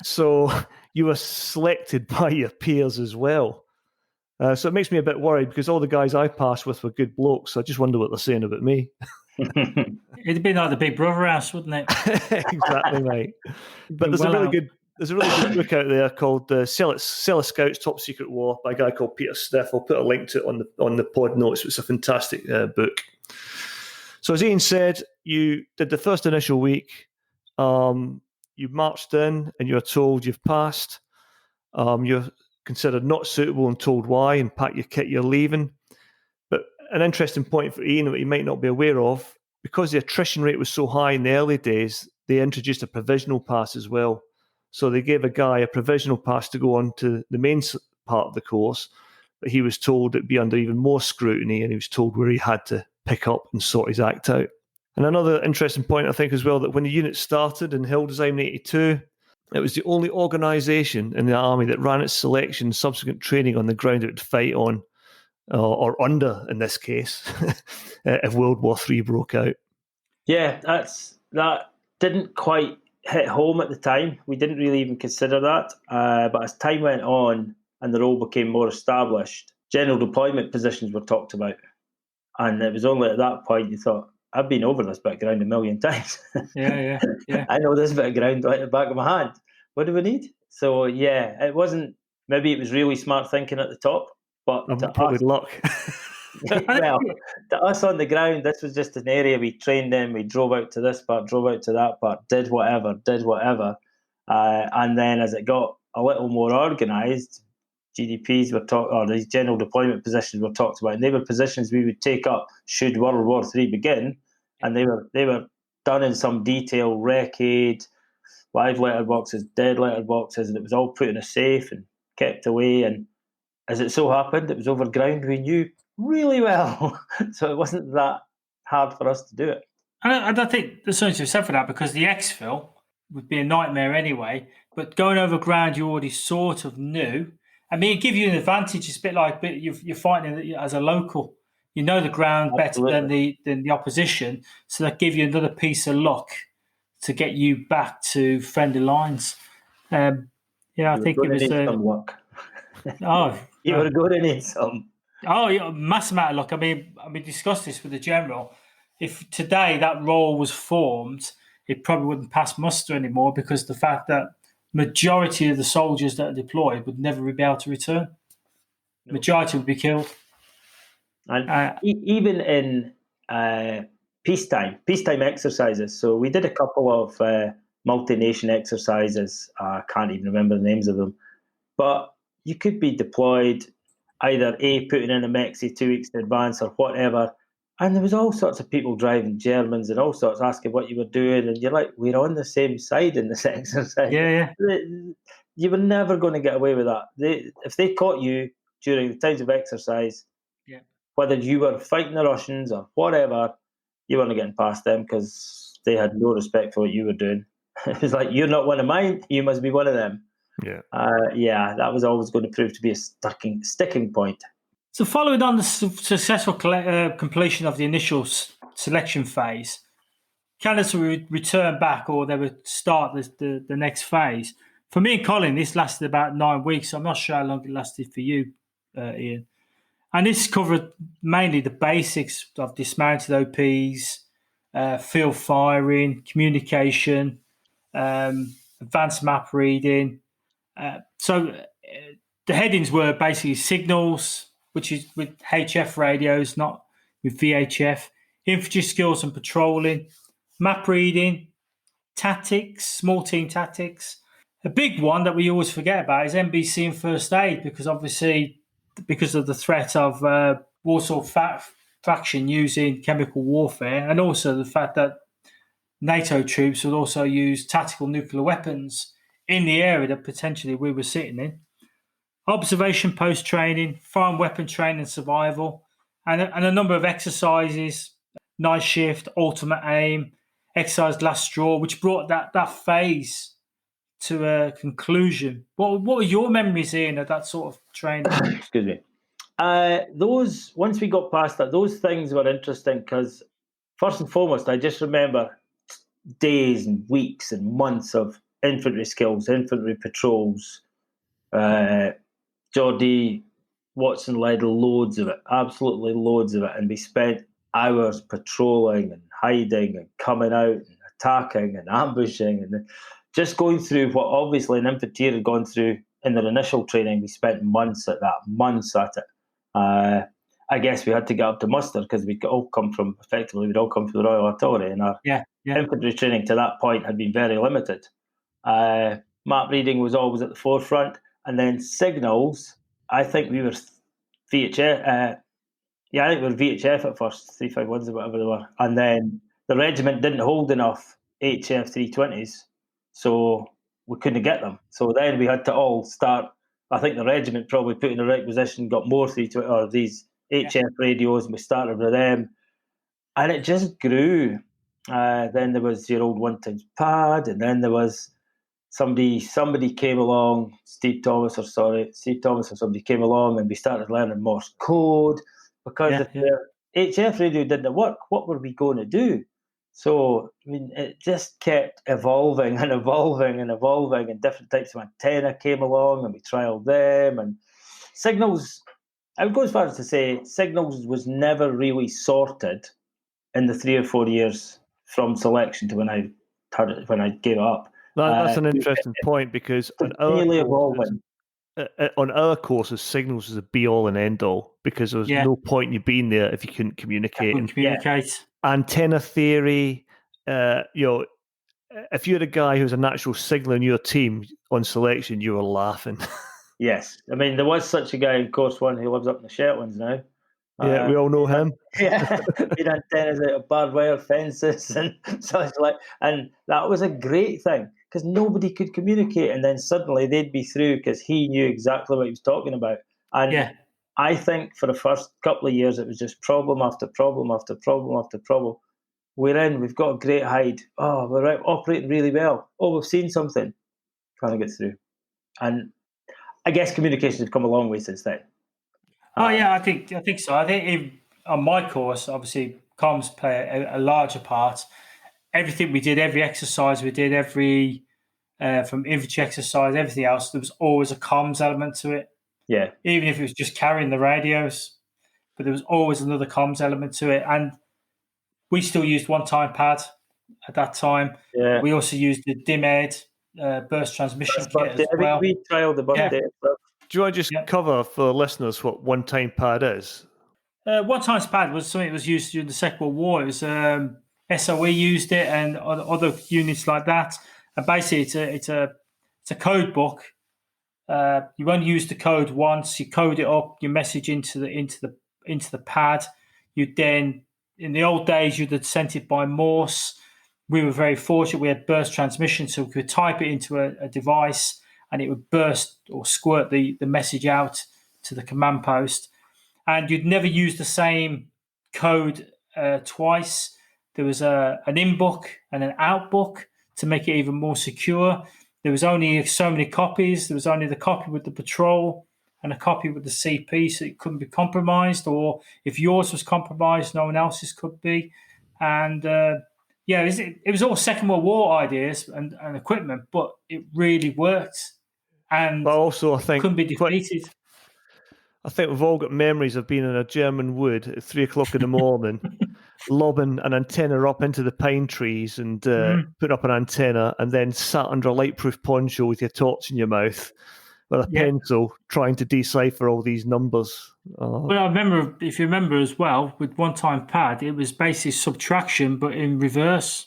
S2: So you were selected by your peers as well. So it makes me a bit worried, because all the guys I passed with were good blokes. So I just wonder what they're saying about me.
S3: It'd be like the Big Brother house, wouldn't it?
S2: Exactly, mate. But there's a really good book out there called Selous Scouts Top Secret War by a guy called Peter Stiff. I'll put a link to it on the pod notes. It's a fantastic book. So as Iain said, you did the first initial week. You marched in and you're told you've passed. You're considered not suitable and told why, and pack your kit, you're leaving. But an interesting point for Iain that you might not be aware of, because the attrition rate was so high in the early days, they introduced a provisional pass as well. So they gave a guy a provisional pass to go on to the main part of the course, but he was told it'd be under even more scrutiny, and he was told where he had to pick up and sort his act out. And another interesting point, I think, as well, that when the unit started in Hildesheim in 82, it was the only organisation in the army that ran its selection and subsequent training on the ground it would fight on, or under, in this case, if World War III broke out.
S4: Yeah, that didn't quite hit home at the time. We didn't really even consider that. But as time went on and the role became more established, general deployment positions were talked about. And it was only at that point you thought, I've been over this bit of ground a million times.
S3: Yeah.
S4: I know this bit of ground like the back of my hand. What do we need? So yeah, it wasn't. Maybe it was really smart thinking at the top, but to
S2: Probably
S4: us,
S2: luck.
S4: well, to us on the ground, this was just an area we trained in. We drove out to this part, drove out to that part, did whatever. And then as it got a little more organised, GDPs were talked, or these general deployment positions were talked about, and they were positions we would take up should World War III begin, and they were done in some detail, recce, live letterboxes, dead letterboxes, and it was all put in a safe and kept away. And as it so happened, it was over ground we knew really well, so it wasn't that hard for us to do it.
S3: And I think there's something to be said for that, because the exfil would be a nightmare anyway, but going over ground you already sort of knew. I mean, it gives you an advantage. It's a bit like you're fighting as a local. You know the ground better than the opposition, so that gives you another piece of luck to get you back to friendly lines. I think it was
S4: some luck.
S3: Oh,
S4: you were going to need some.
S3: Oh, yeah, massive amount of luck. I mean, discussed this with the general. If today that role was formed, it probably wouldn't pass muster anymore, because the fact that majority of the soldiers that are deployed would never be able to return. No. Majority would be killed.
S4: And even in peacetime exercises. So we did a couple of multi-nation exercises. I can't even remember the names of them. But you could be deployed, either putting in a Mexi 2 weeks in advance or whatever. And there was all sorts of people driving Germans and all sorts asking what you were doing. And you're like, we're on the same side in this exercise.
S3: Yeah.
S4: You were never going to get away with that. If they caught you during the times of exercise, whether you were fighting the Russians or whatever, you weren't getting past them, because they had no respect for what you were doing. It was like, you're not one of mine, you must be one of them. That was always going to prove to be a sticking point.
S3: So following on the successful completion of the initial selection phase, candidates would return back, or they would start the next phase. For me and Colin, this lasted about 9 weeks. I'm not sure how long it lasted for you, Iain. And this covered mainly the basics of dismounted OPs, field firing, communication, advanced map reading. So the headings were basically signals, which is with HF radios, not with VHF, infantry skills and patrolling, map reading, tactics, small team tactics. A big one that we always forget about is MBC and first aid, because obviously, because of the threat of Warsaw faction using chemical warfare, and also the fact that NATO troops would also use tactical nuclear weapons in the area that potentially we were sitting in. Observation post training, foreign weapon training and survival, and a number of exercises, night shift, ultimate aim, exercise last straw, which brought that phase to a conclusion. What were your memories, Iain, of that sort of training?
S4: Excuse me. Those, once we got past that, those things were interesting, because first and foremost, I just remember days and weeks and months of infantry skills, infantry patrols. Geordie Watson led loads of it, absolutely loads of it, and we spent hours patrolling and hiding and coming out and attacking and ambushing, and just going through what obviously an infantry had gone through in their initial training. We spent months at it. I guess we had to get up to muster, because we'd all come from the Royal Artillery, and our infantry training to that point had been very limited. Map reading was always at the forefront, and then signals. I think we were VHF. I think we were VHF at first, 351s or whatever they were, and then the regiment didn't hold enough HF 320s, so we couldn't get them. So then we had to all start. I think the regiment probably put in the right position, got more 320 or these HF radios, and we started with them, and it just grew. Then there was your old 1x pad, and then there was somebody came along, Steve Thomas or somebody came along, and we started learning Morse code, because if the HF radio didn't work, what were we going to do? So, I mean, it just kept evolving and evolving and evolving, and different types of antenna came along, and we trialled them. And signals, I would go as far as to say signals was never really sorted in the 3 or 4 years from selection to when I gave up.
S2: That's an interesting point, because
S4: Continually evolving.
S2: on our courses, signals is a be all and end all, because there was no point in you being there if you couldn't communicate. Antenna theory, if you had a guy who's a natural signaller in your team on selection, you were laughing.
S4: Yes. I mean, there was such a guy in Course 1 who lives up in the Shetlands now.
S2: Yeah, we all know him.
S4: Yeah, made antennas out of barbed wire fences and such like. And that was a great thing, because nobody could communicate. And then suddenly they'd be through because he knew exactly what he was talking about. And I think for the first couple of years, it was just problem after problem after problem after problem. We're in, we've got a great hide. Oh, we're operating really well. Oh, we've seen something. Can't get through. And I guess communication has come a long way since then.
S3: I think so. I think on my course, obviously, comms play a larger part. Everything we did, every exercise we did, from infantry exercise, everything else, there was always a comms element to it.
S4: Yeah.
S3: Even if it was just carrying the radios, but there was always another comms element to it. And we still used one-time pad at that time.
S4: Yeah.
S3: We also used the DIMAID burst transmission kit as well.
S4: We trialled the birthday stuff.
S2: Do you want to just cover for listeners what one-time pad is?
S3: One-time pad was something that was used during the Second World War. It was SOE used it, and other units like that. And basically, it's a code book. You only use the code once. You code it up. You message into the pad. You then, in the old days, you'd have sent it by Morse. We were very fortunate. We had burst transmission, so we could type it into a device, and it would burst or squirt the message out to the command post. And you'd never use the same code twice. There was an in-book and an out-book to make it even more secure. There was only so many copies. There was only the copy with the patrol and a copy with the CP, so it couldn't be compromised. Or if yours was compromised, no one else's could be. And it was all Second World War ideas and equipment, but it really worked. And
S2: also, I think
S3: couldn't be defeated.
S2: I think we've all got memories of being in a German wood at 3 o'clock in the morning, lobbing an antenna up into the pine trees and putting up an antenna, and then sat under a lightproof poncho with your torch in your mouth with a pencil, trying to decipher all these numbers.
S3: Well, I remember, if you remember as well, with one-time pad, it was basically subtraction, but in reverse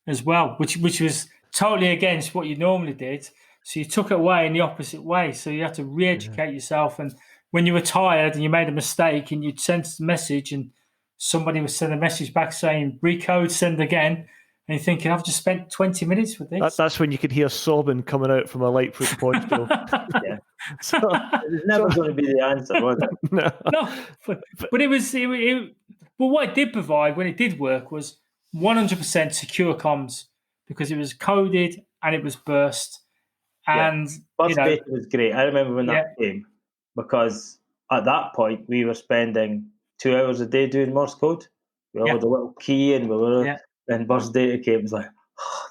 S3: as well, which was totally against what you normally did. So you took it away in the opposite way. So you had to re-educate yourself. And when you were tired and you made a mistake and you'd send a message and somebody would send a message back saying, recode, send again. And you're thinking, I've just spent 20 minutes with this.
S2: That's when you could hear sobbing coming out from a lightproof poncho.
S4: So, it was never going to be the answer, was it?
S3: No. But it was, well, what it did provide when it did work was 100% secure comms, because it was coded and it was burst. And
S4: burst data was great. I remember when that came, because at that point we were spending 2 hours a day doing Morse code. We all had a little key, and then burst data came. It was like,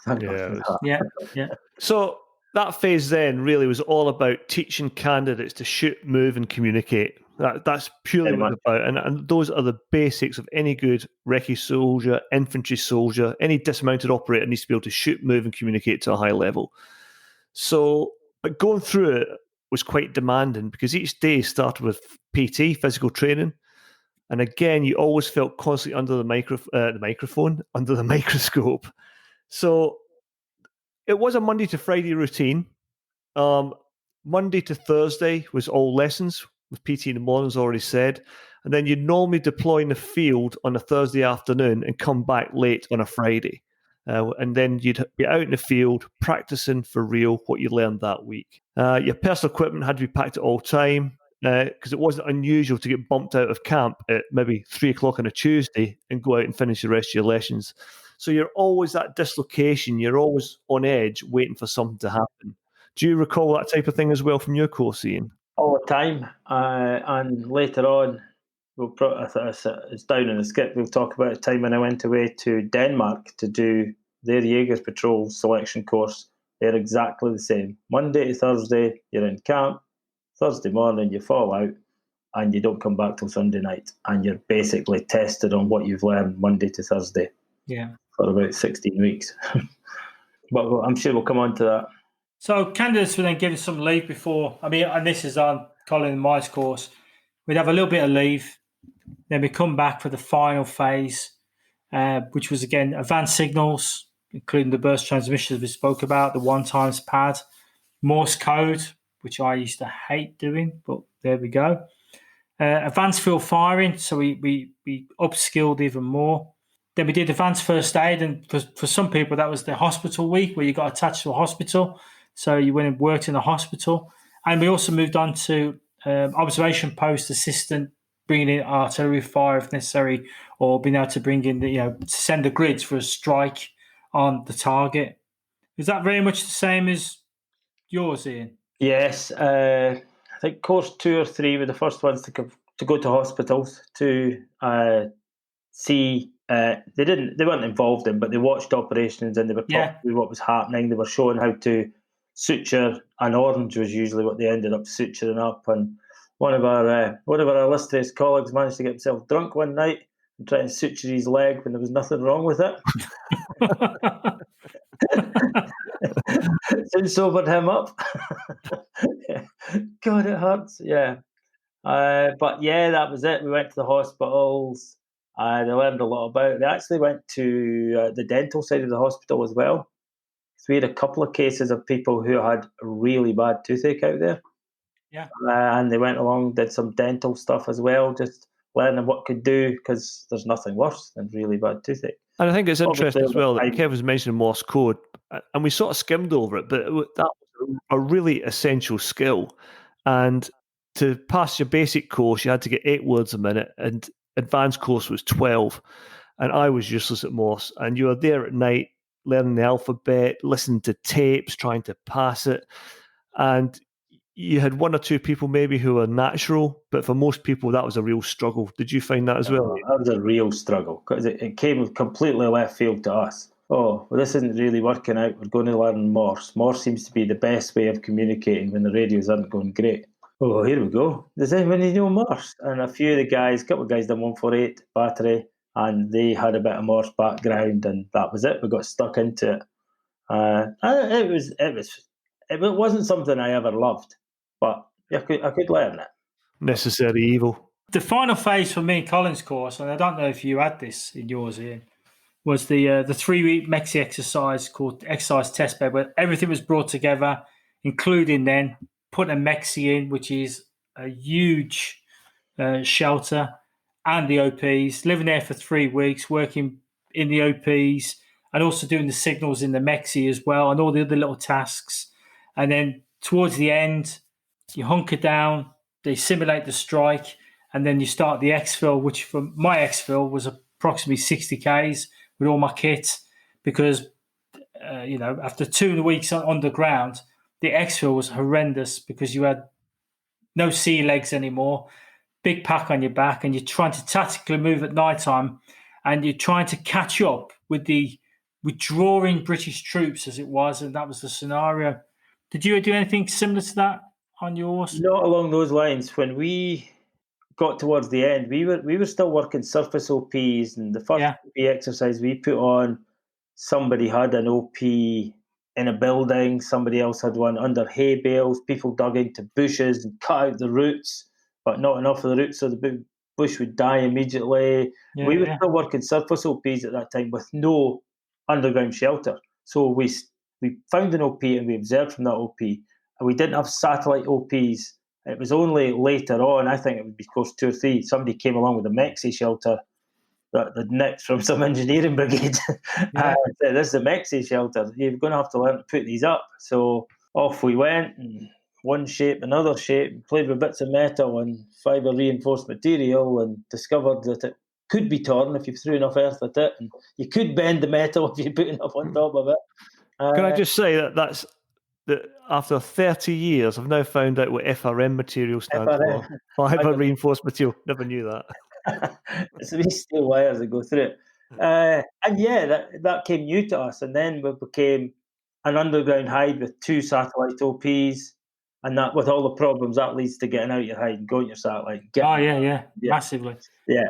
S4: thank God for that.
S2: So that phase then really was all about teaching candidates to shoot, move, and communicate. That's purely what it's about, and those are the basics of any good recce soldier, infantry soldier, any dismounted operator needs to be able to shoot, move, and communicate to a high level. So, but going through it was quite demanding, because each day started with PT, physical training. And again, you always felt constantly under the microphone, under the microscope. So it was a Monday to Friday routine. Monday to Thursday was all lessons, with PT in the morning, as already said. And then you'd normally deploy in the field on a Thursday afternoon and come back late on a Friday. And then you'd be out in the field practicing for real what you learned that week. Your personal equipment had to be packed at all time, because it wasn't unusual to get bumped out of camp at maybe 3 o'clock on a Tuesday and go out and finish the rest of your lessons. So you're always at dislocation. You're always on edge, waiting for something to happen. Do you recall that type of thing as well from your course, Iain?
S4: All the time. And later on, it's down in the script, we'll talk about a time when I went away to Denmark to do their Jaeger's Patrol selection course. They're exactly the same. Monday to Thursday, you're in camp. Thursday morning, you fall out. and you don't come back till Sunday night, and you're basically tested on what you've learned Monday to Thursday.
S3: Yeah.
S4: For about 16 weeks. But I'm sure we'll come on to that.
S3: So candidates were then given some leave before. And this is on Colin and my course. We'd have a little bit of leave, then we come back for the final phase, which was again advanced signals, including the burst transmissions we spoke about, the 1x pad, Morse code, which I used to hate doing, but there we go. Advanced field firing, so we upskilled even more. Then we did advanced first aid, and for some people that was the hospital week where you got attached to a hospital, so you went and worked in a hospital. And we also moved on to observation post assistant, bringing in artillery fire if necessary, or being able to bring in to send the grids for a strike on the target. Is that very much the same as yours, Iain?
S4: Yes, I think course 2 or 3 were the first ones to go to hospitals to see. They weren't involved in, but they watched operations and they were talking through what was happening. They were showing how to suture an orange was usually what they ended up suturing up. And one of our illustrious colleagues managed to get himself drunk one night and try and suture his leg when there was nothing wrong with it. Soon sobered him up. God, it hurts. Yeah. But yeah, that was it. We went to the hospitals. They learned a lot about it. They actually went to the dental side of the hospital as well. So we had a couple of cases of people who had really bad toothache out there.
S3: Yeah.
S4: And they went along, did some dental stuff as well, just learning what could do, because there's nothing worse than really bad toothache.
S2: And I think it's interesting as well that Kev was mentioning Morse code, and we sort of skimmed over it, but that was a really essential skill. And to pass your basic course, you had to get 8 words a minute, and advanced course was 12. And I was useless at Morse. And you were there at night learning the alphabet, listening to tapes, trying to pass it. And you had 1 or 2 people maybe who were natural, but for most people that was a real struggle. Did you find that as well?
S4: That was a real struggle, because it came completely left field to us. Oh, well, this isn't really working out. We're going to learn Morse. Morse seems to be the best way of communicating when the radios aren't going great. Oh, here we go. Does anybody know Morse? And a few of the guys, a couple of guys done 148 battery, and they had a bit of Morse background, and that was it. We got stuck into it. It wasn't something I ever loved, but I could learn it.
S2: Necessary evil.
S3: The final phase for me in Colin's course, and I don't know if you had this in yours, Iain, was the 3-week Mexi exercise called Exercise Test Bed, where everything was brought together, including then putting a Mexi in, which is a huge shelter, and the OPs, living there for 3 weeks, working in the OPs, and also doing the signals in the Mexi as well, and all the other little tasks. And then towards the end, you hunker down, they simulate the strike, and then you start the exfil, which for my exfil was approximately 60 Ks with all my kit, because after 2 weeks on the ground, the exfil was horrendous because you had no sea legs anymore, big pack on your back, and you're trying to tactically move at night time, and you're trying to catch up with the withdrawing British troops as it was, and that was the scenario. Did you do anything similar to that on yours?
S4: Not along those lines. When we got towards the end, we were still working surface OPs, and the first OP exercise we put on, somebody had an OP in a building, somebody else had one under hay bales, people dug into bushes and cut out the roots, but not enough of the roots, so the bush would die immediately. We were still working surface OPs at that time with no underground shelter. So we found an OP and we observed from that OP, and we didn't have satellite OPs. It was only later on, I think it would be course 2 or 3, somebody came along with a Mexi shelter that they'd nicked from some engineering brigade. And said, this is a Mexi shelter. You're going to have to learn to put these up. So off we went, and one shape, another shape, played with bits of metal and fibre reinforced material, and discovered that it could be torn if you threw enough earth at it, and you could bend the metal if you put enough on top of it.
S2: Can I just say that after 30 years, I've now found out what FRM material stands for. Fibre reinforced material. Never knew that.
S4: It's these steel wires that go through it. And that came new to us. And then we became an underground hide with 2 satellite OPs. And that, with all the problems that leads to getting out your hide and going your satellite.
S3: Yeah, massively.
S4: Yeah.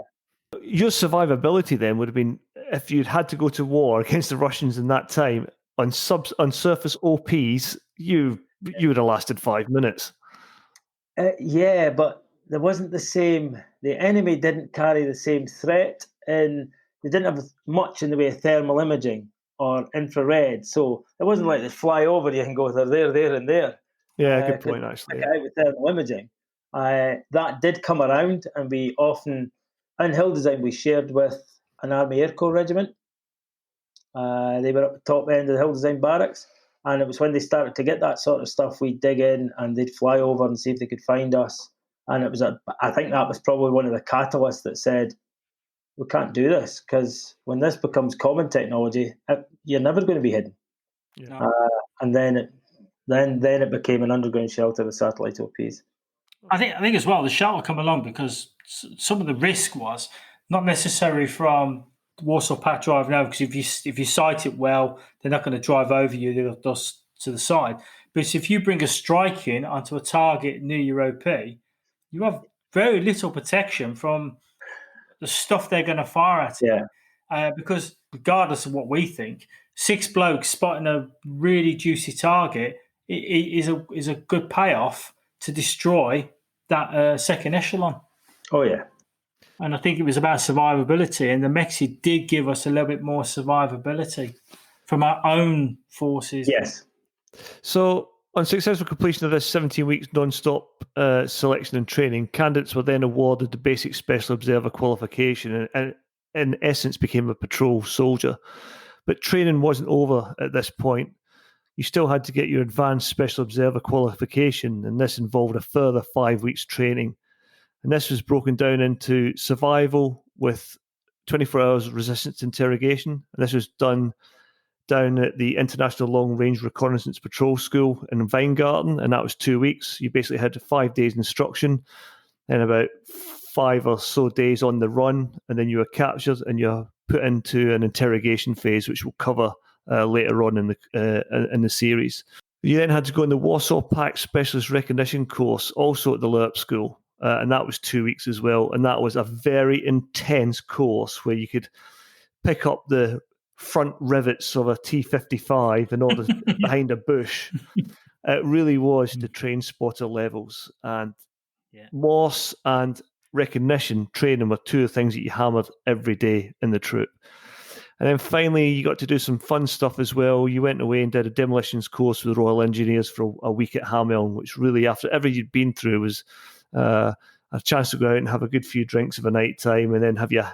S2: Your survivability then would have been, if you'd had to go to war against the Russians in that time on surface OPs, you would have lasted 5 minutes.
S4: Yeah, but there wasn't the same. The enemy didn't carry the same threat, and they didn't have much in the way of thermal imaging or infrared. So it wasn't like they fly over you and go, they're there, and there.
S2: Yeah, good point, actually.
S4: Yeah. Out with thermal imaging. That did come around, and we often, in hill design, we shared with an Army Air Corps regiment. They were at the top end of the hill design barracks, and it was when they started to get that sort of stuff, we'd dig in and they'd fly over and see if they could find us. And it was, I think that was probably one of the catalysts that said, we can't do this, because when this becomes common technology, you're never going to be hidden.
S2: Yeah.
S4: And then it became an underground shelter with satellite OPs.
S3: I think as well, the shelter come along because some of the risk was not necessarily from Warsaw Pack driving over, because if you sight it well, they're not going to drive over you, they'll to the side. But if you bring a strike in onto a target near your OP, you have very little protection from the stuff they're going to fire at you. Because regardless of what we think, 6 blokes spotting a really juicy target is a good payoff to destroy that second echelon.
S4: Oh, yeah.
S3: And I think it was about survivability, and the Mexi did give us a little bit more survivability from our own forces.
S4: Yes.
S2: So, on successful completion of this 17 weeks non-stop selection and training, candidates were then awarded the basic special observer qualification and in essence became a patrol soldier. But training wasn't over at this point. You still had to get your advanced special observer qualification, and this involved a further 5 weeks training. And this was broken down into survival with 24 hours resistance interrogation. And this was done down at the International Long Range Reconnaissance Patrol School in Weingarten, and that was 2 weeks. You basically had 5 days instruction and about 5 or so days on the run, and then you were captured and you're put into an interrogation phase, which we'll cover later on in the series. You then had to go in the Warsaw Pact Specialist Recognition course, also at the LERP School, and that was 2 weeks as well. And that was a very intense course where you could pick up the front rivets of a T-55 in order behind a bush. It really was the train spotter levels, and loss and recognition training were two of the things that you hammered every day in the troop. And then finally, you got to do some fun stuff as well. You went away and did a demolitions course with the Royal Engineers for a week at Hameln, which really, after everything you'd been through, was a chance to go out and have a good few drinks of a night time and then have your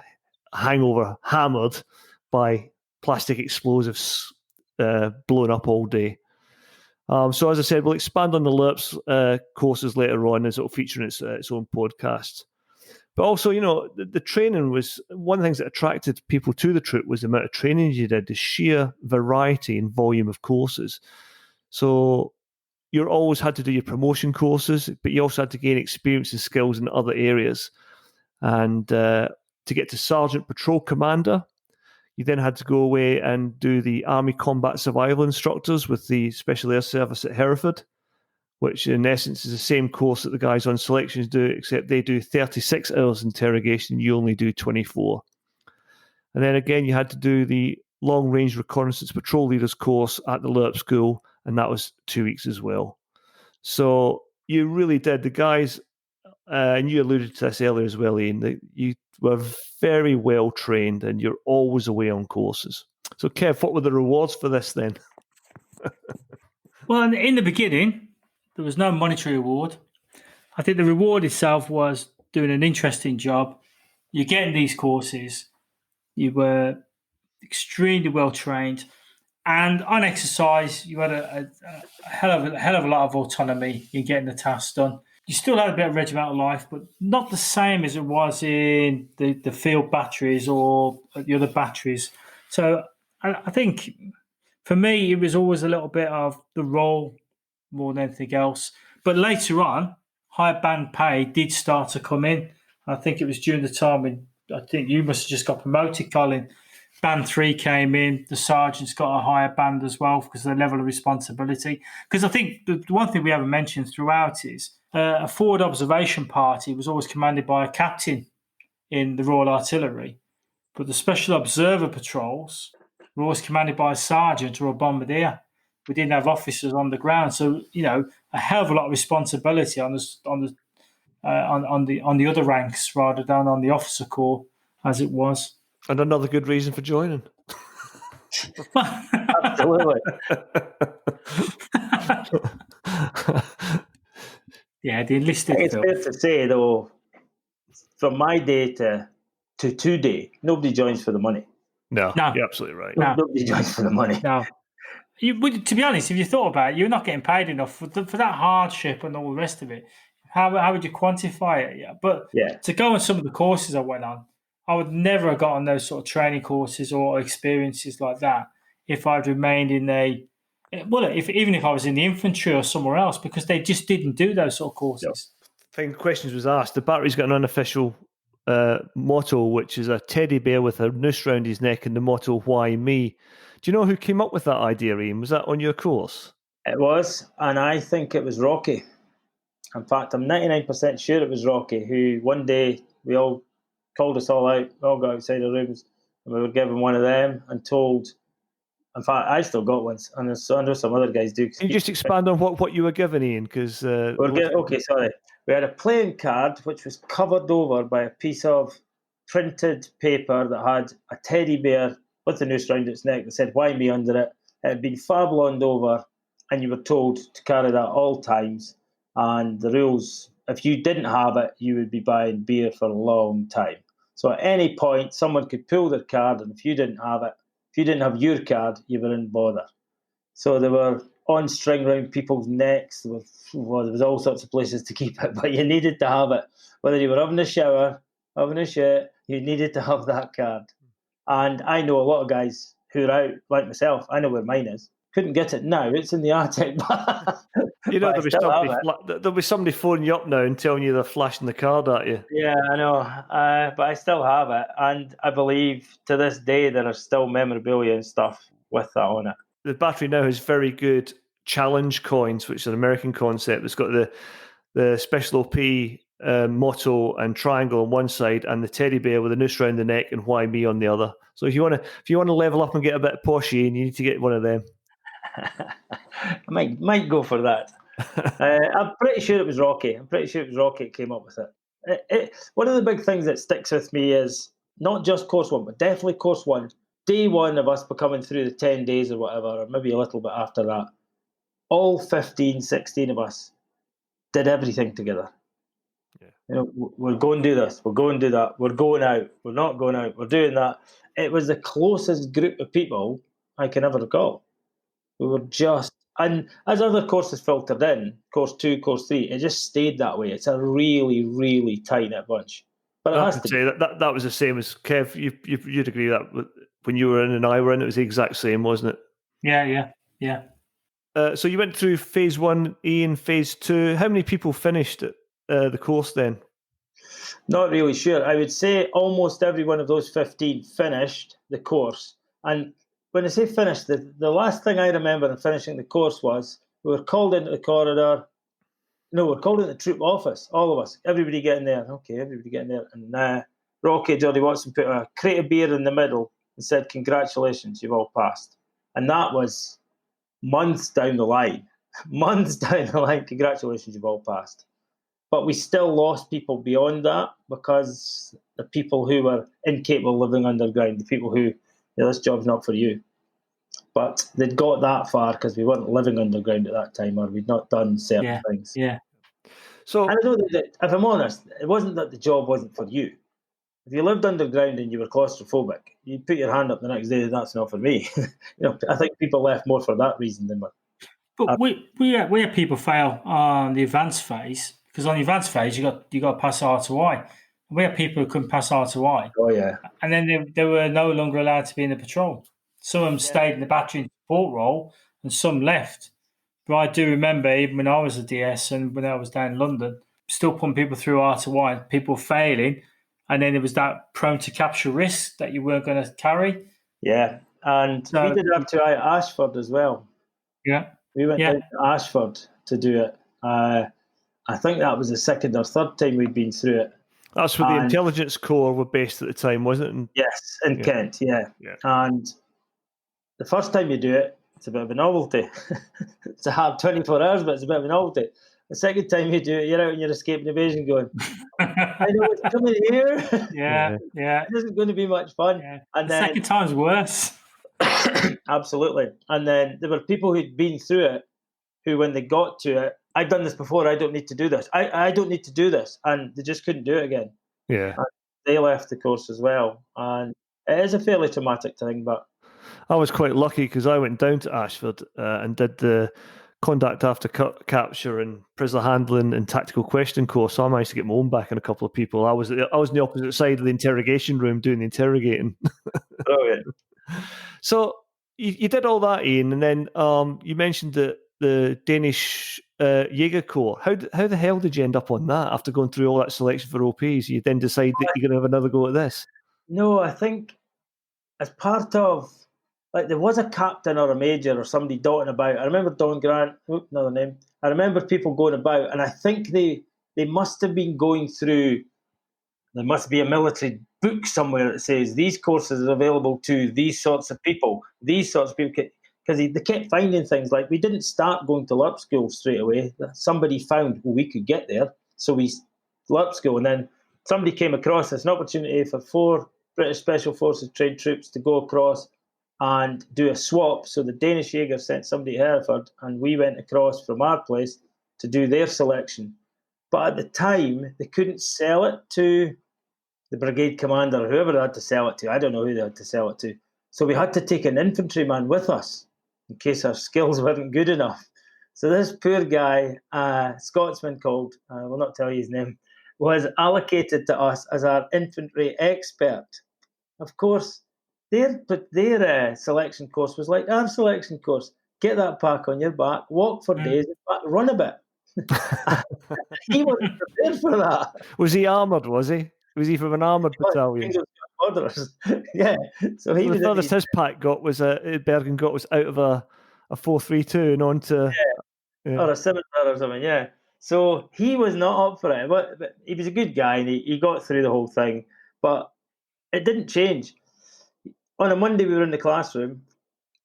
S2: hangover hammered by plastic explosives blown up all day. So as I said, we'll expand on the LERPS courses later on, as it'll feature in its own podcast. But also, you know, the training was one of the things that attracted people to the troop was the amount of training you did, the sheer variety and volume of courses. So you always had to do your promotion courses, but you also had to gain experience and skills in other areas. And to get to Sergeant Patrol Commander, you then had to go away and do the Army Combat Survival Instructors with the Special Air Service at Hereford, which in essence is the same course that the guys on selections do, except they do 36 hours interrogation, you only do 24. And then again, you had to do the Long Range Reconnaissance Patrol Leaders course at the LERP School, and that was 2 weeks as well. So you really did. The guys, and you alluded to this earlier as well, Iain, that you were very well trained and you're always away on courses. So Kev, what were the rewards for this then?
S3: Well, in the beginning, there was no monetary reward. I think the reward itself was doing an interesting job. You're getting these courses. You were extremely well trained. And on exercise, you had a hell of a lot of autonomy in getting the tasks done. You still had a bit of regimental life, but not the same as it was in the field batteries or the other batteries. So I think for me, it was always a little bit of the role more than anything else. But later on, higher band pay did start to come in. I think it was during the time when I think you must have just got promoted, Colin, Band 3 came in, the sergeants got a higher band as well because of the level of responsibility. Because I think the one thing we haven't mentioned throughout is a forward observation party was always commanded by a captain in the Royal Artillery, but the special observer patrols were always commanded by a sergeant or a bombardier. We didn't have officers on the ground, so a hell of a lot of responsibility on the other ranks rather than on the officer corps as it was.
S2: And another good reason for joining.
S4: Absolutely.
S3: Yeah, the enlisted.
S4: It's fair to say, though, from my day to today, nobody joins for the money.
S2: No, you're absolutely right.
S3: No.
S4: Nobody joins for the money.
S3: No. To be honest, if you thought about it, you're not getting paid enough for that hardship and all the rest of it. How would you quantify it? Yeah, but to go on some of the courses I went on, I would never have gotten those sort of training courses or experiences like that if I'd remained in even if I was in the infantry or somewhere else, because they just didn't do those sort of courses.
S2: I think questions was asked. The battery's got an unofficial motto, which is a teddy bear with a noose round his neck and the motto, "Why me?" Do you know who came up with that idea, Iain? Was that on your course?
S4: It was, and I think it was Rocky. In fact, I'm 99% sure it was Rocky, who one day we all called us all out, we all got outside the rooms, and we were given one of them and told, in fact, I still got one, and I know some other guys do.
S2: Can you just expand on what you were given, Iain? Because
S4: we had a playing card which was covered over by a piece of printed paper that had a teddy bear with a noose round its neck that said, "Why me?" under it. It had been fabloned over, and you were told to carry that all times. And the rules, if you didn't have it, you would be buying beer for a long time. So at any point, someone could pull their card, and if you didn't have it, if you didn't have your card, you were in bother. So they were on string around people's necks. There was all sorts of places to keep it, but you needed to have it. Whether you were having a shower, having a shit, you needed to have that card. And I know a lot of guys who are out, like myself, I know where mine is. Couldn't get it now. It's in the Arctic.
S2: There'll be somebody phoning you up now and telling you they're flashing the card at you.
S4: Yeah, I know. But I still have it. And I believe to this day there are still memorabilia and stuff with that on it.
S2: The battery now has very good challenge coins, which is an American concept. It's got the special OP motto and triangle on one side, and the teddy bear with a noose around the neck and "Why me?" on the other. So if you want to level up and get a bit poshy, you need to get one of them.
S4: I might go for that. I'm pretty sure it was Rocky. That came up with it. One of the big things that sticks with me is not just course one, but definitely course one. Day one of us becoming through the 10 days or whatever, or maybe a little bit after that, all 15, 16 of us did everything together. Yeah. We're going to do this, we're going to do that, we're going out, we're not going out, we're doing that. It was the closest group of people I can ever recall. We were just, and as other courses filtered in, course 2, course 3, it just stayed that way. It's a really, really tight-knit bunch. But
S2: I have to say that was the same as Kev. You'd agree that when you were in and I were in, it was the exact same, wasn't it?
S3: Yeah.
S2: So you went through phase 1, Iain, phase 2. How many people finished the course then?
S4: Not really sure. I would say almost every one of those 15 finished the course. And when I say finished, the last thing I remember in finishing the course was we were called into the corridor. No, we were called into the troop office, all of us. Everybody get in there. Okay, everybody get in there. And Rocky, Geordie Watson put a crate of beer in the middle and said, "Congratulations, you've all passed." And that was months down the line. Congratulations, you've all passed. But we still lost people beyond that because the people who were incapable of living underground, the people who, this job's not for you. But they'd got that far because we weren't living underground at that time, or we'd not done certain things.
S3: Yeah.
S4: So I know that, if I'm honest, it wasn't that the job wasn't for you. If you lived underground and you were claustrophobic, you'd put your hand up the next day, "That's not for me." I think people left more for that reason than what.
S3: But we had people fail on the advanced phase, because on the advanced phase you got to pass R2I. We had people who couldn't pass R2I.
S4: Oh yeah.
S3: And then they were no longer allowed to be in the patrol. Some of them stayed in the battery support role, and some left. But I do remember, even when I was a DS and when I was down in London, still putting people through R2I, people failing, and then there was that prone to capture risk that you weren't going to carry.
S4: Yeah, and
S3: So,
S4: we did that to Ashford as well.
S3: yeah.
S4: We went
S3: Yeah.
S4: down to Ashford to do it. I think that was the second or third time we'd been through it.
S2: That's where the
S4: And-
S2: intelligence corps were based at the time, wasn't it? And,
S4: Yes, in Kent, yeah.
S2: Yeah.
S4: And the first time you do it, it's a bit of a novelty. It's a hard 24 hours, but it's a bit of a novelty. The second time you do it, you're out in your escape and evasion going, I know what's coming here.
S3: Yeah.
S4: This isn't going to be much fun.
S3: Yeah.
S4: And
S3: The
S4: then,
S3: second time's worse.
S4: absolutely. And then there were people who'd been through it who, when they got to it, I've done this before, I don't need to do this. I don't need to do this. And they just couldn't do it again.
S2: Yeah.
S4: And they left the course as well. And it is a fairly traumatic thing, but
S2: I was quite lucky because I went down to Ashford and did the conduct after capture and prisoner handling and tactical questioning course. So I managed to get my own back and a couple of people. I was in the opposite side of the interrogation room doing the interrogating.
S4: brilliant.
S2: So you did all that, Iain, and then you mentioned the Danish Jaeger Corps. How the hell did you end up on that after going through all that selection for OPs? You then decide that you're going to have another go at this?
S4: No, I think as part of, like, there was a captain or a major or somebody dotting about. I remember Don Grant, another name. I remember people going about, and I think they must have been going through, there must be a military book somewhere that says these courses are available to these sorts of people, because they kept finding things like, we didn't start going to LARP school straight away. Somebody found, well, we could get there. So we LARP school, and then somebody came across this, an opportunity for 4 British Special Forces trained troops to go across and do a swap. So the Danish Jaeger sent somebody to Hereford, and we went across from our place to do their selection. But at the time, they couldn't sell it to the brigade commander, or whoever they had to sell it to. I don't know who they had to sell it to. So we had to take an infantryman with us in case our skills weren't good enough. So this poor guy, a Scotsman called, I will not tell you his name, was allocated to us as our infantry expert. Of course, their selection course was like our selection course. Get that pack on your back, walk for days, run a bit. He wasn't prepared for that.
S2: Was he armoured, was he? Was he from an armoured battalion?
S4: Yeah. So he
S2: The
S4: was
S2: furthest his pack got was Bergen got was out of a 4-3-2 and on to...
S4: or a 7 or something, yeah. So he was not up for it. But he was a good guy, and he got through the whole thing. But it didn't change. On a Monday, we were in the classroom.